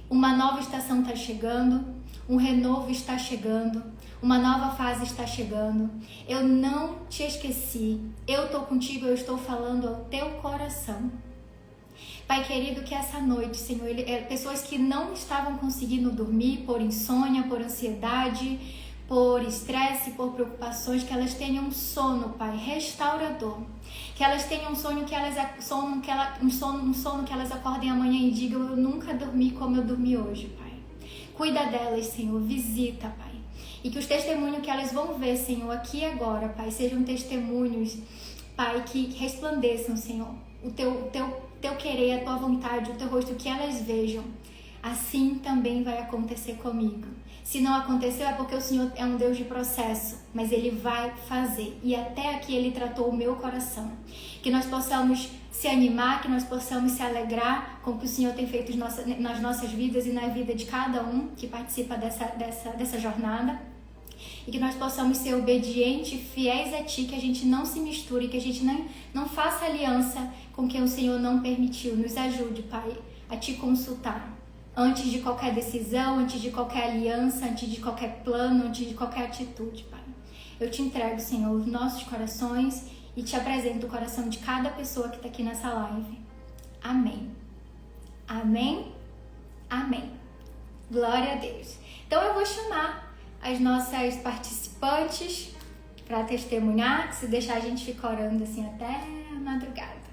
Uma nova estação está chegando, um renovo está chegando, uma nova fase está chegando. Eu não te esqueci, eu estou contigo, eu estou falando ao teu coração. Pai querido, que essa noite, Senhor, pessoas que não estavam conseguindo dormir por insônia, por ansiedade, por estresse, por preocupações, que elas tenham um sono, Pai, restaurador. Que elas tenham um sono que elas acordem amanhã e digam: eu nunca dormi como eu dormi hoje, Pai. Cuida delas, Senhor, visita, Pai. E que os testemunhos que elas vão ver, Senhor, aqui e agora, Pai, sejam testemunhos, Pai, que resplandeçam, Senhor, o teu querer, a tua vontade, o teu rosto, que elas vejam. Assim também vai acontecer comigo. Se não aconteceu, é porque o Senhor é um Deus de processo, mas Ele vai fazer. E até aqui Ele tratou o meu coração. Que nós possamos se animar, que nós possamos se alegrar com o que o Senhor tem feito nas nossas vidas e na vida de cada um que participa dessa jornada. E que nós possamos ser obedientes, fiéis a Ti, que a gente não se misture, que a gente não faça aliança com quem o Senhor não permitiu. Nos ajude, Pai, a Te consultar. Antes de qualquer decisão, antes de qualquer aliança, antes de qualquer plano, antes de qualquer atitude, Pai. Eu te entrego, Senhor, os nossos corações e te apresento o coração de cada pessoa que está aqui nessa live. Amém. Amém. Amém. Glória a Deus. Então eu vou chamar as nossas participantes para testemunhar, que se deixar a gente fica orando assim até a madrugada.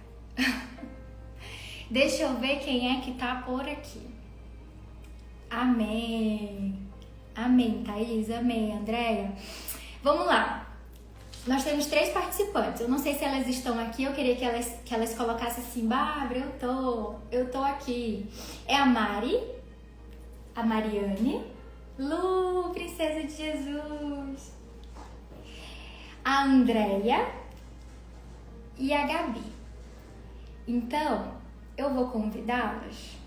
Deixa eu ver quem é que tá por aqui. Amém. Amém, Thaís. Amém, Andréia. Vamos lá. Nós temos 3 participantes. Eu não sei se elas estão aqui. Eu queria que elas colocassem assim: Bárbara, eu tô aqui. É a Mari, a Mariane, Lu, Princesa de Jesus, a Andréia e a Gabi. Então, eu vou convidá-las.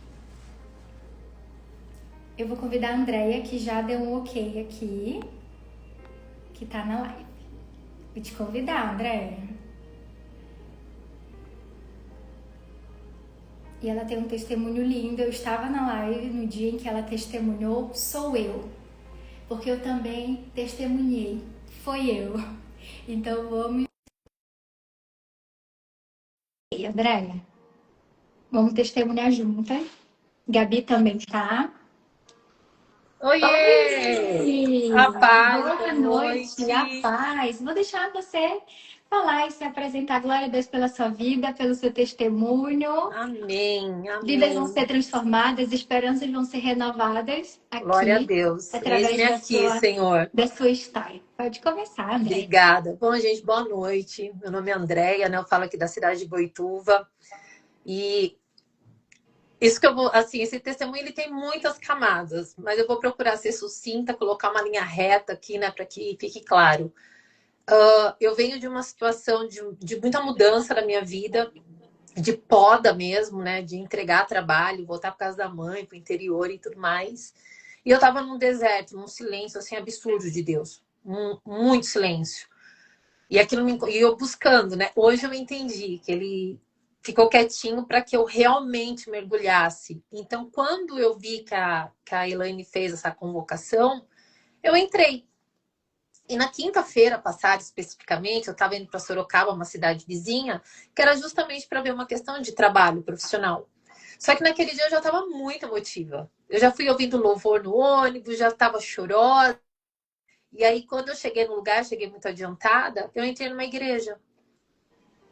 Eu vou convidar a Andréia, que já deu um ok aqui, que tá na live. Vou te convidar, Andréia. E ela tem um testemunho lindo. Eu estava na live no dia em que ela testemunhou, sou eu. Porque eu também testemunhei. Foi eu. Então vamos... E Andréia, vamos testemunhar juntas. Gabi também tá. Oiê! A paz, boa noite, a paz. Vou deixar você falar e se apresentar. Glória a Deus pela sua vida, pelo seu testemunho. Amém, Vidas vão amém. ser transformadas, esperanças vão ser renovadas Glória a aqui, Deus. através Eis-me aqui, Senhor. da sua história. Pode começar, André. Obrigada. Bom, gente, boa noite. Meu nome é Andréia, né? Eu falo aqui da cidade de Boituva. E isso que eu vou, assim, esse testemunho ele tem muitas camadas, mas eu vou procurar ser sucinta, colocar uma linha reta aqui, né, para que fique claro. Eu venho de uma situação de muita mudança na minha vida, de poda mesmo, né? De entregar trabalho, voltar para casa da mãe, para o interior e tudo mais. E eu estava num deserto, num silêncio assim absurdo de Deus, muito silêncio. E aquilo e eu buscando, né? Hoje eu entendi que ele ficou quietinho para que eu realmente mergulhasse. Então, quando eu vi que a Elaine fez essa convocação, eu entrei. E na quinta-feira passada, especificamente, eu estava indo para Sorocaba, uma cidade vizinha, que era justamente para ver uma questão de trabalho profissional. Só que naquele dia eu já estava muito emotiva. Eu já fui ouvindo louvor no ônibus, já estava chorosa. E aí, quando eu cheguei no lugar, cheguei muito adiantada, eu entrei numa igreja.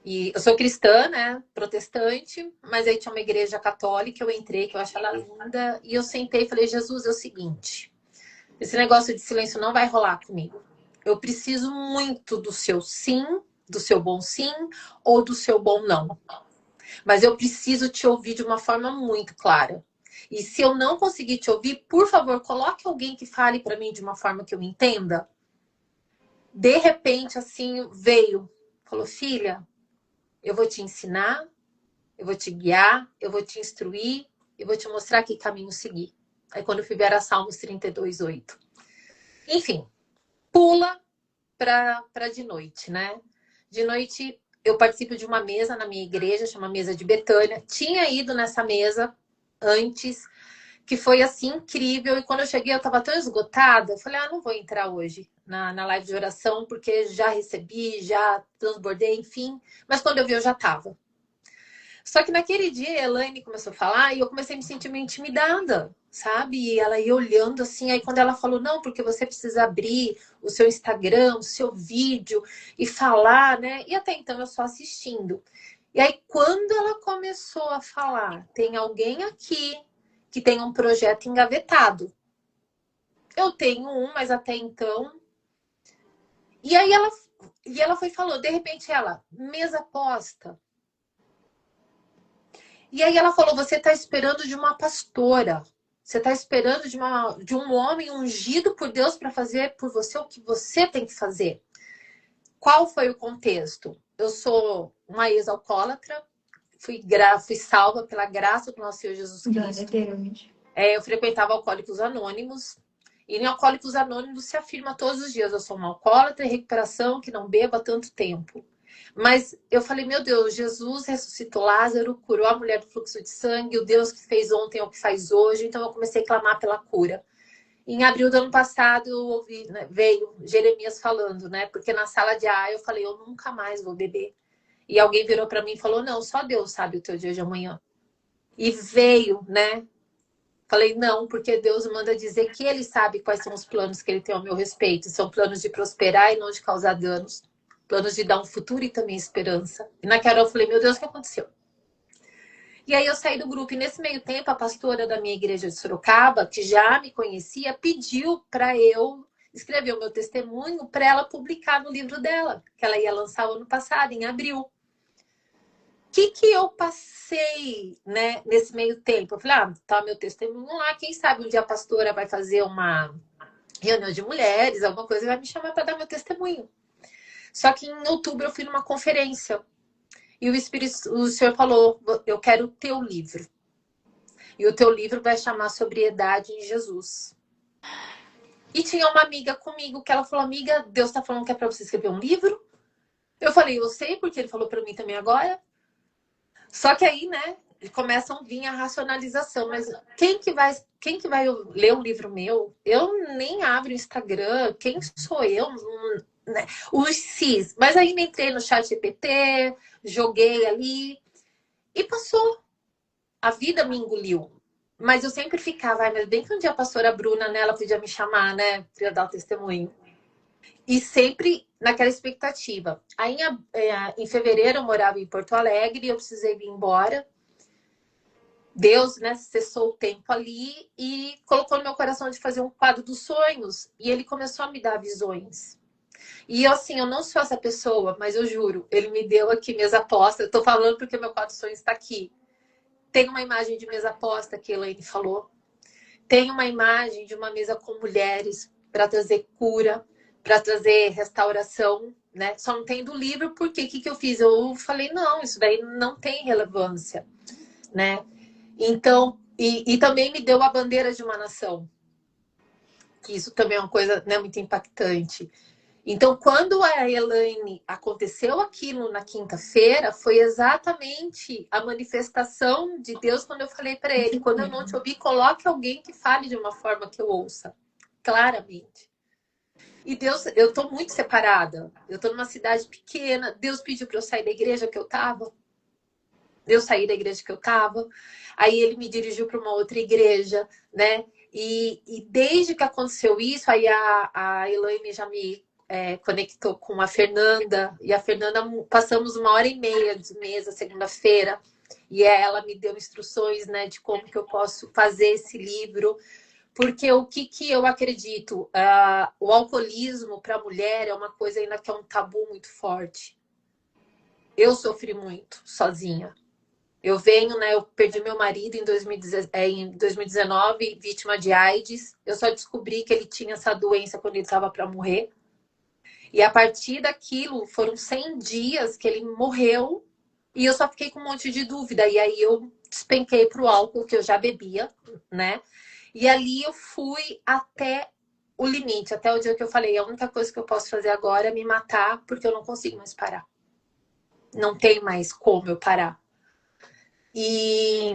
E eu sou cristã, né? Protestante, mas aí tinha uma igreja católica, eu entrei, que eu achei ela linda, e eu sentei e falei, Jesus, é o seguinte, esse negócio de silêncio não vai rolar comigo. Eu preciso muito do seu sim, do seu bom sim, ou do seu bom não. Mas eu preciso te ouvir de uma forma muito clara. E se eu não conseguir te ouvir, por favor, coloque alguém que fale para mim de uma forma que eu entenda. De repente, assim, veio. Falou, filha, eu vou te ensinar, eu vou te guiar, eu vou te instruir, eu vou te mostrar que caminho seguir. Aí quando eu fui ver era Salmos 32:8. Enfim, pula para de noite, né? De noite eu participo de uma mesa na minha igreja, chama Mesa de Betânia. Tinha ido nessa mesa antes, que foi assim incrível. E quando eu cheguei, eu estava tão esgotada. Eu falei, não vou entrar hoje na live de oração, porque já recebi, já transbordei, enfim. Mas quando eu vi, eu já estava. Só que naquele dia a Elaine começou a falar e eu comecei a me sentir meio intimidada, sabe? E ela ia olhando assim, aí quando ela falou, não, porque você precisa abrir o seu Instagram, o seu vídeo e falar, né? E até então eu só assistindo. E aí quando ela começou a falar, tem alguém aqui que tem um projeto engavetado. Eu tenho um, mas até então. E ela foi e falou, de repente ela, mesa posta. E aí ela falou: você está esperando de uma pastora. Você está esperando de um homem ungido por Deus para fazer por você o que você tem que fazer. Qual foi o contexto? Eu sou uma ex-alcoólatra, fui salva pela graça do nosso Senhor Jesus Cristo. Eu frequentava Alcoólicos Anônimos. E em Alcoólicos Anônimos se afirma todos os dias: eu sou uma alcoólatra em recuperação que não bebo há tanto tempo. Mas eu falei, meu Deus, Jesus ressuscitou Lázaro, curou a mulher do fluxo de sangue, o Deus que fez ontem é o que faz hoje. Então eu comecei a clamar pela cura. Em abril do ano passado, eu ouvi, né, veio Jeremias falando, né? Porque na sala de ar eu falei, eu nunca mais vou beber. E alguém virou para mim e falou, não, só Deus sabe o teu dia de amanhã. E veio, né? Falei, não, porque Deus manda dizer que ele sabe quais são os planos que ele tem ao meu respeito. São planos de prosperar e não de causar danos. Planos de dar um futuro e também esperança. E naquela hora eu falei, meu Deus, o que aconteceu? E aí eu saí do grupo. E nesse meio tempo, a pastora da minha igreja de Sorocaba, que já me conhecia, pediu para eu escrever o meu testemunho para ela publicar no livro dela, que ela ia lançar o ano passado, em abril. Que eu passei, né, nesse meio tempo? Eu falei, tá meu testemunho lá, quem sabe um dia a pastora vai fazer uma reunião de mulheres, alguma coisa, e vai me chamar para dar meu testemunho. Só que em outubro eu fui numa conferência e o Senhor falou, eu quero o teu livro. E o teu livro vai chamar Sobriedade em Jesus. E tinha uma amiga comigo que ela falou, amiga, Deus tá falando que é para você escrever um livro? Eu falei, eu sei, porque ele falou para mim também agora. Só que aí, né, começam a vir a racionalização. Mas quem que vai ler um livro meu? Eu nem abro o Instagram. Quem sou eu? Né? Os cis. Mas aí entrei no chat GPT, joguei ali e passou. A vida me engoliu. Mas eu sempre ficava, mas bem que um dia a pastora Bruna, né, ela podia me chamar, né, para dar o testemunho. E sempre naquela expectativa. Aí em fevereiro eu morava em Porto Alegre, eu precisei vir embora. Deus, né, cessou o tempo ali e colocou no meu coração de fazer um quadro dos sonhos. E ele começou a me dar visões. E assim, eu não sou essa pessoa, mas eu juro, ele me deu aqui mesa aposta. Eu tô falando porque o meu quadro dos sonhos está aqui. Tem uma imagem de mesa aposta que a Elaine falou. Tem uma imagem de uma mesa com mulheres para trazer cura, para trazer restauração, né? Só não tem do livro, porque o que eu fiz? Eu falei, não, isso daí não tem relevância, né? Então, e também me deu a bandeira de uma nação, que isso também é uma coisa, né, muito impactante. Então, quando a Elaine aconteceu aquilo na quinta-feira, foi exatamente a manifestação de Deus quando eu falei para ele: quando eu não te ouvir, coloque alguém que fale de uma forma que eu ouça, claramente. E Deus, eu estou muito separada. Eu estou numa cidade pequena. Deus pediu para eu sair da igreja que eu estava. Eu saí da igreja que eu estava. Aí ele me dirigiu para uma outra igreja, né? E desde que aconteceu isso, aí a Elaine já me conectou com a Fernanda. E a Fernanda, passamos 1h30 de mesa segunda-feira. E ela me deu instruções, né, de como que eu posso fazer esse livro. Porque o que eu acredito? O alcoolismo para a mulher é uma coisa ainda que é um tabu muito forte. Eu sofri muito sozinha. Eu venho, né? Eu perdi meu marido em 2019, vítima de AIDS. Eu só descobri que ele tinha essa doença quando ele estava para morrer. E a partir daquilo, foram 100 dias que ele morreu. E eu só fiquei com um monte de dúvida. E aí eu despenquei para o álcool, que eu já bebia, né? E ali eu fui até o limite, até o dia que eu falei: a única coisa que eu posso fazer agora é me matar, porque eu não consigo mais parar. Não tem mais como eu parar. E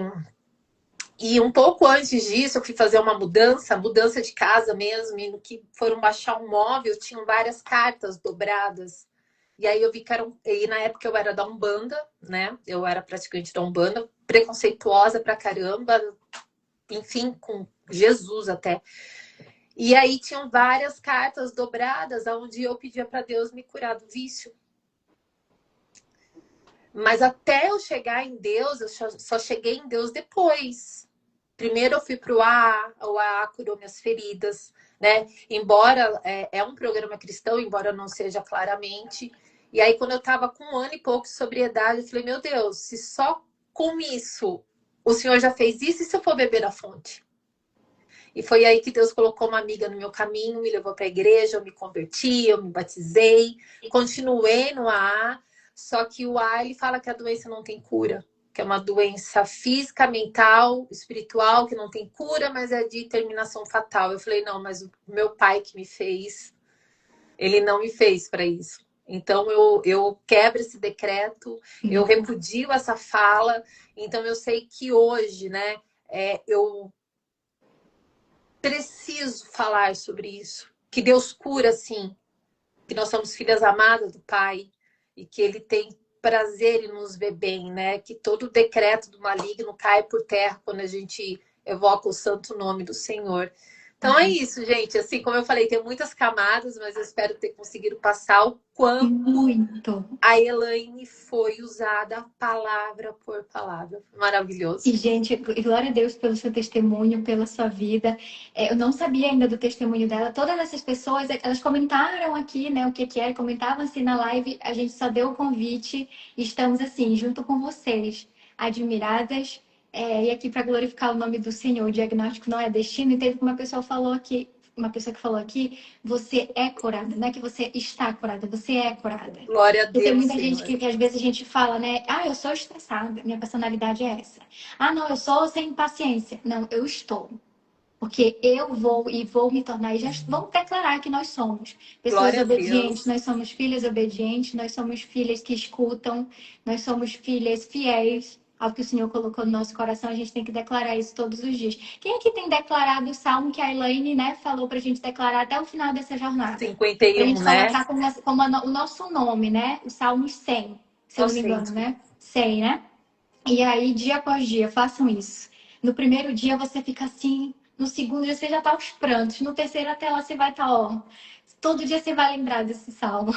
um pouco antes disso, eu fui fazer uma mudança de casa mesmo, e no que foram baixar um móvel, tinham várias cartas dobradas. E aí eu vi que eram. E na época eu era da Umbanda, né? Eu era praticante da Umbanda, preconceituosa pra caramba, enfim, com Jesus até. E aí tinham várias cartas dobradas, onde eu pedia para Deus me curar do vício. Mas até eu chegar em Deus, eu só cheguei em Deus depois. Primeiro eu fui para o AA curou minhas feridas, né? Embora é um programa cristão, embora não seja claramente. E aí, quando eu estava com 1 ano e pouco de sobriedade, eu falei: meu Deus, se só com isso o Senhor já fez isso, e se eu for beber da fonte? E foi aí que Deus colocou uma amiga no meu caminho, me levou para a igreja, eu me converti, eu me batizei, continuei no AA, só que o AA, ele fala que a doença não tem cura, que é uma doença física, mental, espiritual, que não tem cura, mas é de terminação fatal. Eu falei: não, mas o meu pai que me fez, ele não me fez para isso. Então eu quebro esse decreto, eu repudio essa fala. Então eu sei que hoje, né, eu preciso falar sobre isso. Que Deus cura, sim. Que nós somos filhas amadas do Pai. E que Ele tem prazer em nos ver bem, né? Que todo decreto do maligno cai por terra quando a gente evoca o santo nome do Senhor. Então é isso, gente. Assim, como eu falei, tem muitas camadas, mas eu espero ter conseguido passar o quanto Muito. a Elaine foi usada palavra por palavra. Maravilhoso. E, gente, glória a Deus pelo seu testemunho, pela sua vida. Eu não sabia ainda do testemunho dela. Todas essas pessoas, elas comentaram aqui, né, o que é, comentavam assim na live. A gente só deu o convite e estamos assim, junto com vocês, admiradas. E aqui para glorificar o nome do Senhor. O diagnóstico não é destino. E teve uma pessoa falou aqui, uma pessoa que falou aqui: você é curada, não é que você está curada, você é curada. Glória a Porque tem Deus, muita gente Senhor. que às vezes a gente fala, né? Ah, eu sou estressada, minha personalidade é essa. Ah, não, eu sou sem paciência. Não, eu estou. Porque eu vou me tornar, e já vamos declarar que nós somos pessoas Glória a obedientes, Deus. nós somos filhas obedientes, nós somos filhas que escutam, nós somos filhas fiéis ao que o Senhor colocou no nosso coração. A gente tem que declarar isso todos os dias. Quem aqui tem declarado o salmo que a Elaine, né, falou pra gente declarar até o final dessa jornada? Pra 51, gente né? colocar como o nosso nome, né? O Salmo 100, se eu não me engano, Inocente. né? 100, né? E aí, dia após dia, façam isso. No primeiro dia você fica assim, no segundo dia você já tá aos prantos, no terceiro até lá você vai estar, ó, todo dia você vai lembrar desse salmo.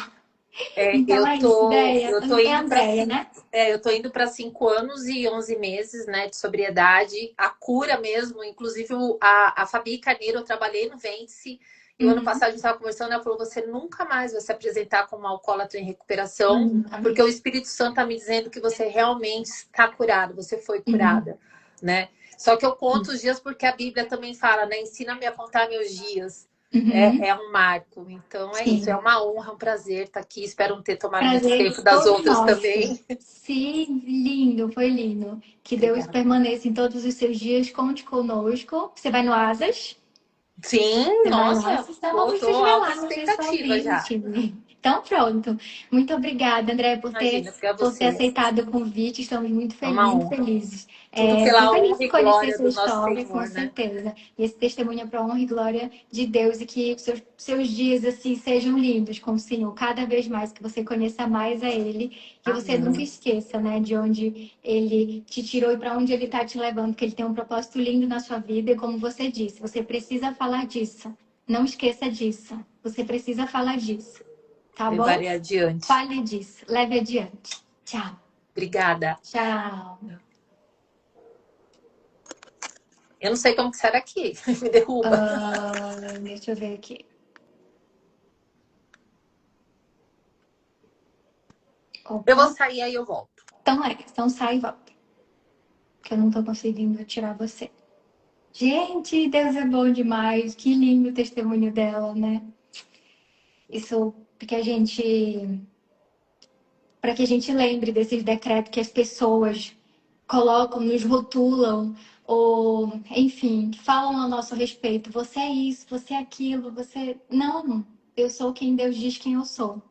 É, Então é isso, ideia. eu tô É a indo para Andréia, né? eu tô indo para 5 anos e 11 meses, né, de sobriedade, a cura mesmo. Inclusive a Fabi Carneiro, eu trabalhei no Vence e o ano Uhum. passado a gente estava conversando, ela falou: você nunca mais vai se apresentar como alcoólatra em recuperação, porque Amém. o Espírito Santo está me dizendo que você realmente está curado, você foi Uhum. curada, né? Só que eu conto os dias porque a Bíblia também fala, né? Ensina-me a contar meus dias. Uhum. É um marco. Então é isso. É Sim. uma honra, um prazer estar aqui. Espero não ter tomado muito Prazer tempo das todo outras nosso. também. Sim, lindo, foi lindo. Que Deus Obrigada. permaneça em todos os seus dias, conte conosco. Você vai no Asas? Sim, Você vai no nossa, Asas? Então vamos nos tô ver alta lá no Visual expectativa já. 20. Então pronto. Muito obrigada, André, Imagina, para por ter você. aceitado o convite. Estamos É uma muito honra. felizes. Tudo Estou pela feliz honra de e conhecer glória sua do nosso história, com Senhor, né? certeza. E esse testemunho é para a honra e glória de Deus e que seus dias assim sejam lindos com o Senhor. Cada vez mais que você conheça mais a Ele, que você nunca Amém. esqueça, né, de onde Ele te tirou e para onde Ele está te levando, que Ele tem um propósito lindo na sua vida. E como você disse, você precisa falar disso. Não esqueça disso. Você precisa falar disso. Tá bom? Levarei adiante. Fale disso. Leve adiante. Tchau. Obrigada. Tchau. Eu não sei como que sai daqui. Me derruba. Deixa eu ver aqui. Eu vou Opa. sair aí eu volto. Então sai e volta. Que eu não tô conseguindo tirar você. Gente, Deus é bom demais. Que lindo o testemunho dela, né? Isso porque a gente. Para que a gente lembre desses decretos que as pessoas colocam, nos rotulam, ou, enfim, que falam a nosso respeito. Você é isso, você é aquilo, você. Não, eu sou quem Deus diz quem eu sou.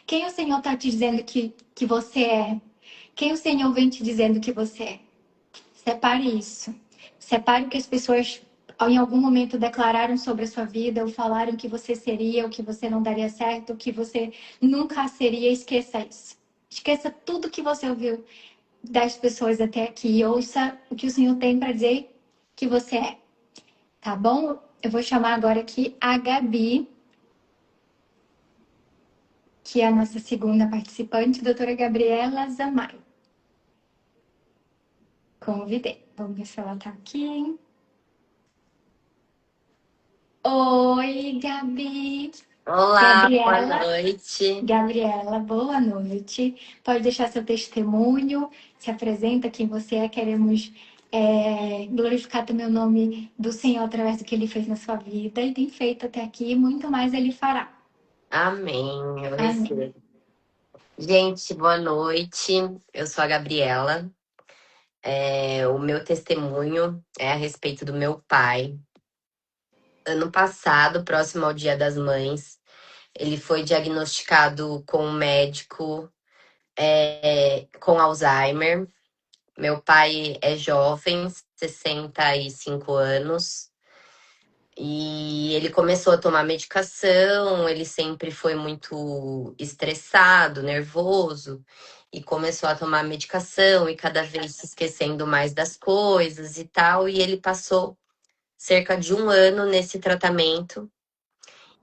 Quem o Senhor está te dizendo que você é? Quem o Senhor vem te dizendo que você é? Separe isso. Separe o que as pessoas em algum momento declararam sobre a sua vida, ou falaram que você seria, ou que você não daria certo, ou que você nunca seria. Esqueça isso. Esqueça tudo que você ouviu das pessoas até aqui. Ouça o que o Senhor tem para dizer que você é. Tá bom? Eu vou chamar agora aqui a Gabi, que é a nossa segunda participante, doutora Gabriela Zamai. Convidei. Vamos ver se ela tá aqui. Oi, Gabi. Olá, boa Gabriela. noite. Gabriela, boa noite. Pode deixar seu testemunho, se apresenta quem você é. Queremos glorificar também o nome do Senhor através do que Ele fez na sua vida e tem feito até aqui, e muito mais Ele fará. Amém, eu Amém. recebo. Gente, boa noite. Eu sou a Gabriela. O meu testemunho é a respeito do meu pai. Ano passado, próximo ao Dia das Mães, ele foi diagnosticado com um médico com Alzheimer. Meu pai é jovem, 65 anos. E ele começou a tomar medicação, ele sempre foi muito estressado, nervoso, e começou a tomar medicação e cada vez se esquecendo mais das coisas e tal. E ele passou cerca de 1 ano nesse tratamento.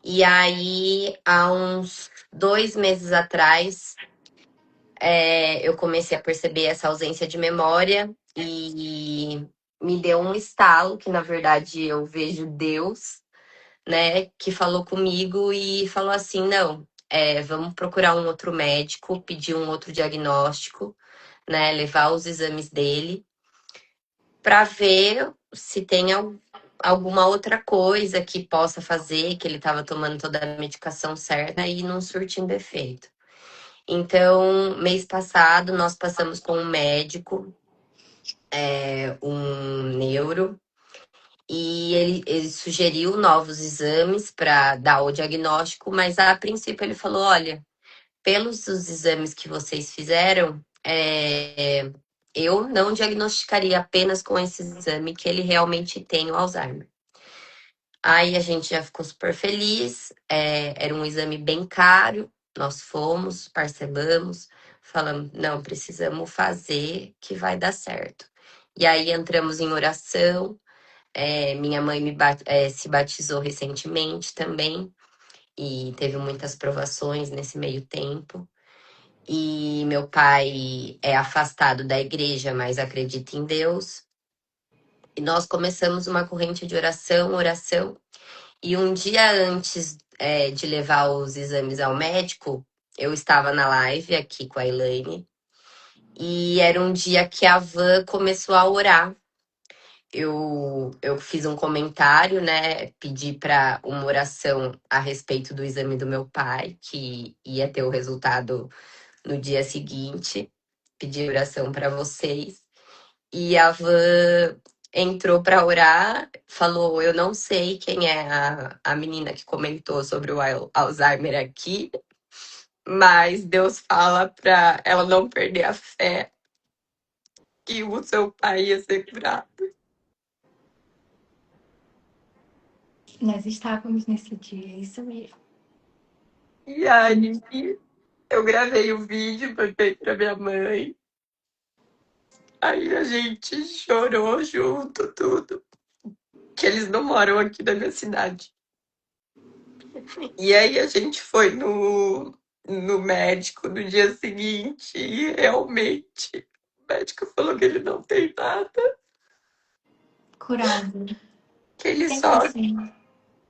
E aí, há uns 2 meses atrás, eu comecei a perceber essa ausência de memória e me deu um estalo, que na verdade eu vejo Deus, né, que falou comigo e falou assim: não, vamos procurar um outro médico, pedir um outro diagnóstico, né, levar os exames dele para ver se tem alguma outra coisa que possa fazer, que ele estava tomando toda a medicação certa e não surtindo efeito. Então, mês passado, nós passamos com um médico, um neuro, e ele sugeriu novos exames para dar o diagnóstico, mas a princípio ele falou: olha, pelos os exames que vocês fizeram, eu não diagnosticaria apenas com esse exame que ele realmente tem o Alzheimer. Aí a gente já ficou super feliz, era um exame bem caro, nós fomos, parcelamos, falamos: não, precisamos fazer que vai dar certo. E aí entramos em oração. Minha mãe se batizou recentemente também. e teve muitas provações nesse meio tempo. E meu pai é afastado da igreja, mas acredita em Deus. E nós começamos uma corrente de oração. E um dia antes de levar os exames ao médico, eu estava na live aqui com a Elaine. E era um dia que a Van começou a orar. Eu fiz um comentário, né? Pedi para uma oração a respeito do exame do meu pai, que ia ter o resultado no dia seguinte. Pedi oração para vocês. E a Van entrou para orar, falou: Eu não sei quem é a menina que comentou sobre o Alzheimer aqui, mas Deus fala para ela não perder a fé que o seu pai ia ser curado. Nós estávamos nesse dia, isso mesmo. E aí eu gravei o vídeo, mandei pra minha mãe. Aí a gente chorou junto, tudo. Que eles não moram aqui na minha cidade. E aí a gente foi no médico no dia seguinte e realmente o médico falou que ele não tem nada, Curado. que ele Sempre só, assim.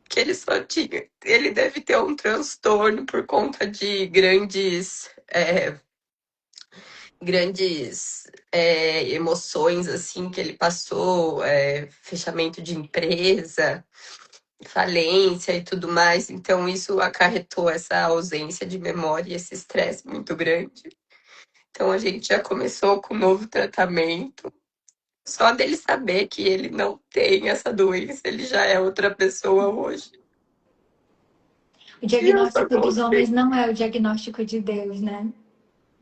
que ele só tinha. Ele deve ter um transtorno por conta de grandes emoções assim que ele passou, fechamento de empresa, falência e tudo mais. Então isso acarretou essa ausência de memória e esse estresse muito grande. Então a gente já começou com um novo tratamento. Só dele saber que ele não tem essa doença, ele já é outra pessoa hoje. O E eu só diagnóstico dos homens confio, não é o diagnóstico de Deus, né?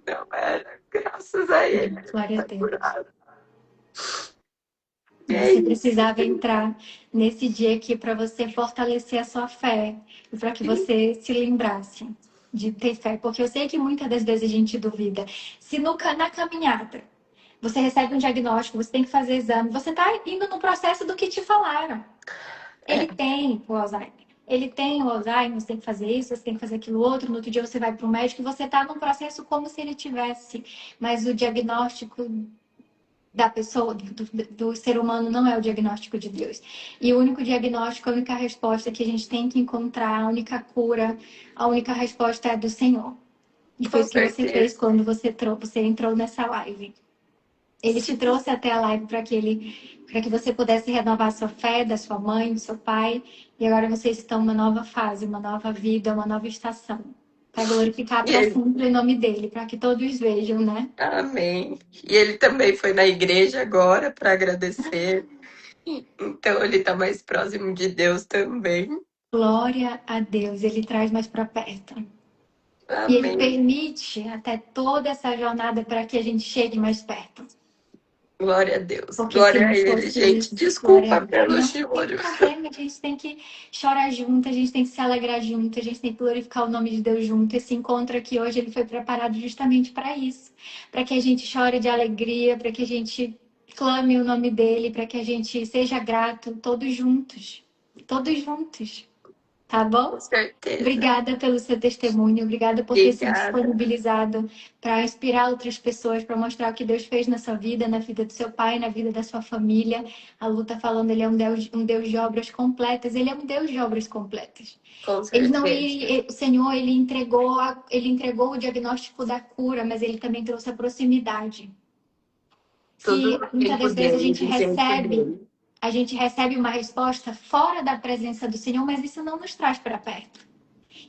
não era, graças a ele, Glória a tá Deus. curado. E é Você isso. precisava entrar nesse dia aqui para você fortalecer a sua fé e para que você se lembrasse de ter fé, porque eu sei que muitas das vezes a gente duvida. Se na caminhada você recebe um diagnóstico, você tem que fazer exame, você está indo no processo do que te falaram. Ele tem o Alzheimer. Ele tem o Alzheimer, você tem que fazer isso, você tem que fazer aquilo outro. No outro dia você vai para o médico e você está num processo como se ele tivesse. Mas o diagnóstico da pessoa, do ser humano, não é o diagnóstico de Deus. E o único diagnóstico, a única resposta que a gente tem que encontrar, a única cura, a única resposta é do Senhor. E foi Com isso que você certeza. fez quando você entrou nessa live. Ele te Sim. trouxe até a live para que você pudesse renovar a sua fé, da sua mãe, do seu pai. E agora vocês estão numa nova fase, uma nova vida, uma nova estação. Para glorificar para sempre o nome dele, para que todos vejam, né? Amém. E ele também foi na igreja agora para agradecer. Então ele está mais próximo de Deus também. Glória a Deus, ele traz mais para perto. E ele Amém. permite até toda essa jornada para que a gente chegue mais perto. Glória a Deus. Porque se Glória não a ele, fosse gente. isso, Desculpa não pelo tem choro. problema, a gente tem que chorar junto, a gente tem que se alegrar junto, a gente tem que glorificar o nome de Deus junto. Esse encontro aqui hoje ele foi preparado justamente para isso, para que a gente chore de alegria, para que a gente clame o nome dele, para que a gente seja grato, todos juntos. Todos juntos. Tá bom? Com certeza. Obrigada pelo seu testemunho, obrigada por ter se Obrigada. disponibilizado para inspirar outras pessoas, para mostrar o que Deus fez na sua vida, na vida do seu pai, na vida da sua família. A Lu tá falando, ele é um Deus de obras completas, ele é um Deus de obras completas. Com O Senhor, ele entregou o diagnóstico da cura, mas ele também trouxe a proximidade. Tudo Que muitas das vezes a gente recebe uma resposta fora da presença do Senhor, mas isso não nos traz para perto.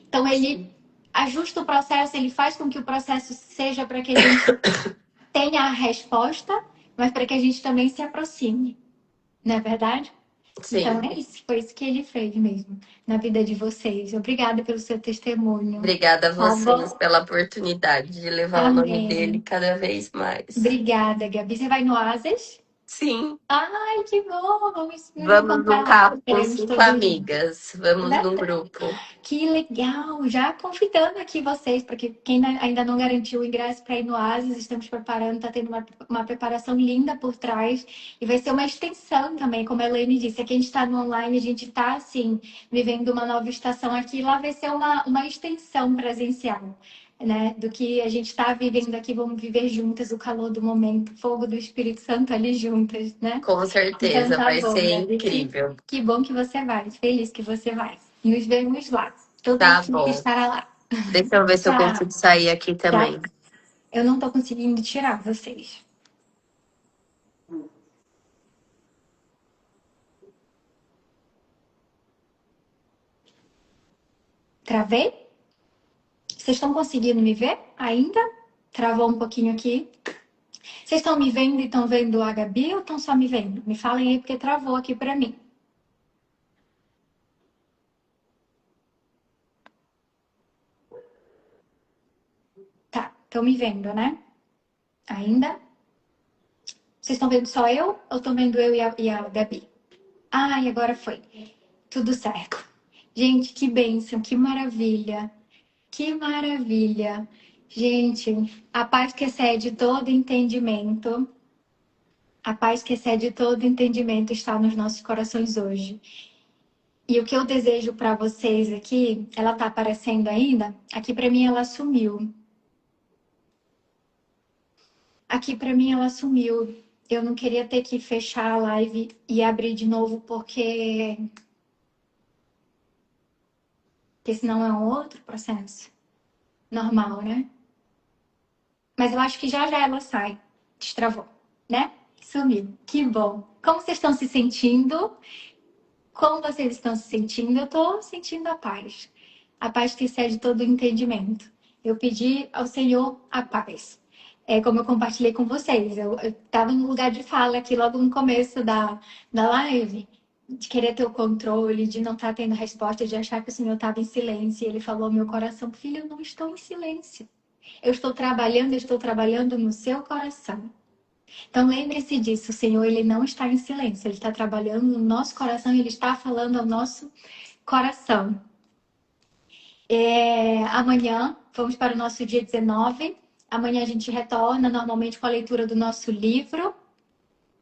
Então, ele ajusta o processo, ele faz com que o processo seja para que a gente tenha a resposta, mas para que a gente também se aproxime. Não é verdade? Sim. Então, é isso. Foi isso que ele fez mesmo na vida de vocês. Obrigada pelo seu testemunho. Obrigada a Tá vocês bom? pela oportunidade de levar o nome dele cada vez mais. Obrigada, Gabi. Você vai no Asas? Sim, Ai, que bom! Vamos nos vamos num encontrar lá. carro com Estaremos 5 todos juntos. amigas. Vamos Né? num grupo. Que legal! Já convidando aqui vocês, porque quem ainda não garantiu o ingresso para ir no Oasis, estamos preparando, está tendo uma preparação linda por trás. E vai ser uma extensão também, como a Elaine disse. Aqui a gente está no online, a gente está, assim, vivendo uma nova estação aqui. Lá vai ser uma extensão presencial, né? Do que a gente está vivendo aqui. Vamos viver juntas o calor do momento, fogo do Espírito Santo ali juntas, né? Com Então certeza, tá vai bom, ser Gabi. incrível. Que bom que você vai. Feliz que você vai. Nos vemos lá. Toda a Tá equipe bom. estará lá. Deixa eu ver se eu Tchau. consigo sair aqui Já. também. Eu não tô conseguindo tirar vocês. Travei? Vocês estão conseguindo me ver ainda? Travou um pouquinho aqui. Vocês estão me vendo e estão vendo a Gabi ou estão só me vendo? Me falem aí porque travou aqui pra mim. Tá, estão me vendo, né? Ainda? Vocês estão vendo só eu ou estão vendo eu e a Gabi? Ah, e agora foi. Tudo certo. Gente, que bênção, que maravilha. Que maravilha. Gente, a paz que excede todo entendimento, a paz que excede todo entendimento está nos nossos corações hoje. E o que eu desejo para vocês aqui, ela tá aparecendo ainda? Aqui para mim ela sumiu. Aqui para mim ela sumiu. Eu não queria ter que fechar a live e abrir de novo porque senão é um outro processo. Normal, né? Mas eu acho que já já ela sai. Destravou, né? Sumiu. Que bom. Como vocês estão se sentindo? Como vocês estão se sentindo? Eu estou sentindo a paz. A paz que excede todo o entendimento. Eu pedi ao Senhor a paz. É como eu compartilhei com vocês. Eu estava no lugar de fala aqui logo no começo da live. De querer ter o controle, de não estar tendo resposta, de achar que o Senhor estava em silêncio. E Ele falou ao meu coração, filho, eu não estou em silêncio. Eu estou trabalhando no seu coração. Então lembre-se disso, o Senhor, Ele não está em silêncio, Ele está trabalhando no nosso coração, Ele está falando ao nosso coração. Amanhã, vamos para o nosso dia 19. Amanhã a gente retorna normalmente com a leitura do nosso livro,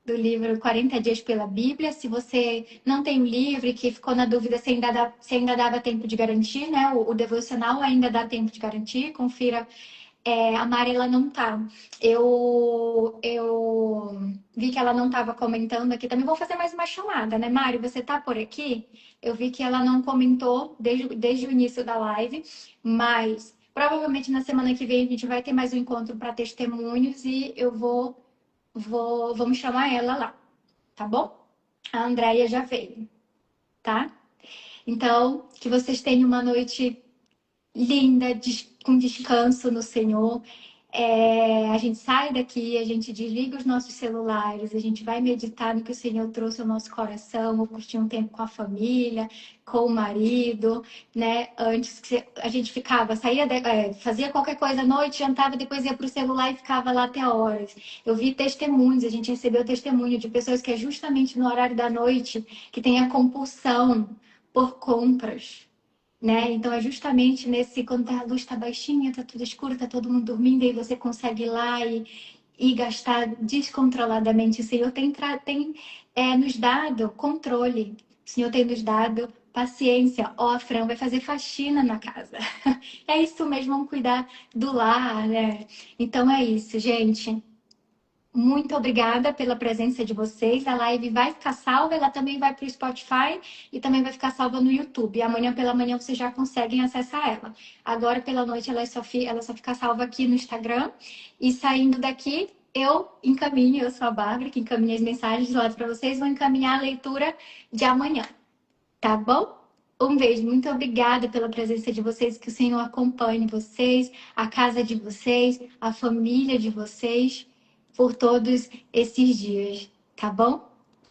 do livro 40 Dias pela Bíblia. Se você não tem o livro e que ficou na dúvida se ainda dava tempo de garantir, né? O devocional ainda dá tempo de garantir, confira. A Mari, ela não tá. Eu vi que ela não estava comentando aqui. Também vou fazer mais uma chamada, né, Mari? Você tá por aqui? Eu vi que ela não comentou desde o início da live, mas provavelmente na semana que vem a gente vai ter mais um encontro para testemunhos e vamos chamar ela lá, tá bom? A Andréia já veio, tá? Então, que vocês tenham uma noite linda, com descanso no Senhor. A gente sai daqui, a gente desliga os nossos celulares, a gente vai meditar no que o Senhor trouxe ao nosso coração, ou curtir um tempo com a família, com o marido, né? Antes que a gente fazia qualquer coisa à noite, jantava, depois ia para o celular e ficava lá até horas. Eu vi testemunhos, a gente recebeu testemunho de pessoas que é justamente no horário da noite que tem a compulsão por compras, né? Então é justamente quando a luz está baixinha, está tudo escuro, está todo mundo dormindo, e você consegue ir lá e gastar descontroladamente. O Senhor tem nos dado controle, o Senhor tem nos dado paciência. Ó, a Fran vai fazer faxina na casa. É isso mesmo, vamos cuidar do lar, né? Então é isso, gente. Muito obrigada pela presença de vocês. A live vai ficar salva, ela também vai para o Spotify e também vai ficar salva no YouTube. Amanhã pela manhã vocês já conseguem acessar ela. Agora pela noite ela só fica salva aqui no Instagram. E saindo daqui, eu sou a Bárbara, que encaminha as mensagens lá para vocês, vou encaminhar a leitura de amanhã. Tá bom? Um beijo, muito obrigada pela presença de vocês, que o Senhor acompanhe vocês, a casa de vocês, a família de vocês, por todos esses dias, tá bom?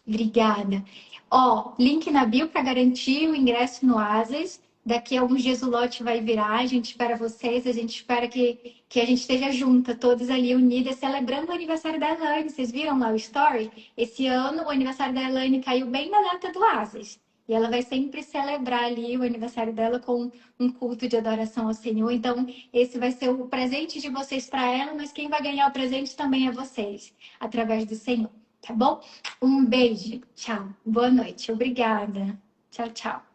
Obrigada. Ó, link na bio para garantir o ingresso no Asas, Daqui a alguns dias o lote vai virar, a gente espera vocês, a gente espera que a gente esteja junta, todas ali unidas, celebrando o aniversário da Elaine. Vocês viram lá o story? Esse ano o aniversário da Elaine caiu bem na data do Asas. E ela vai sempre celebrar ali o aniversário dela com um culto de adoração ao Senhor. Então, esse vai ser o presente de vocês para ela, mas quem vai ganhar o presente também é vocês, através do Senhor, tá bom? Um beijo, tchau, boa noite, obrigada. Tchau, tchau.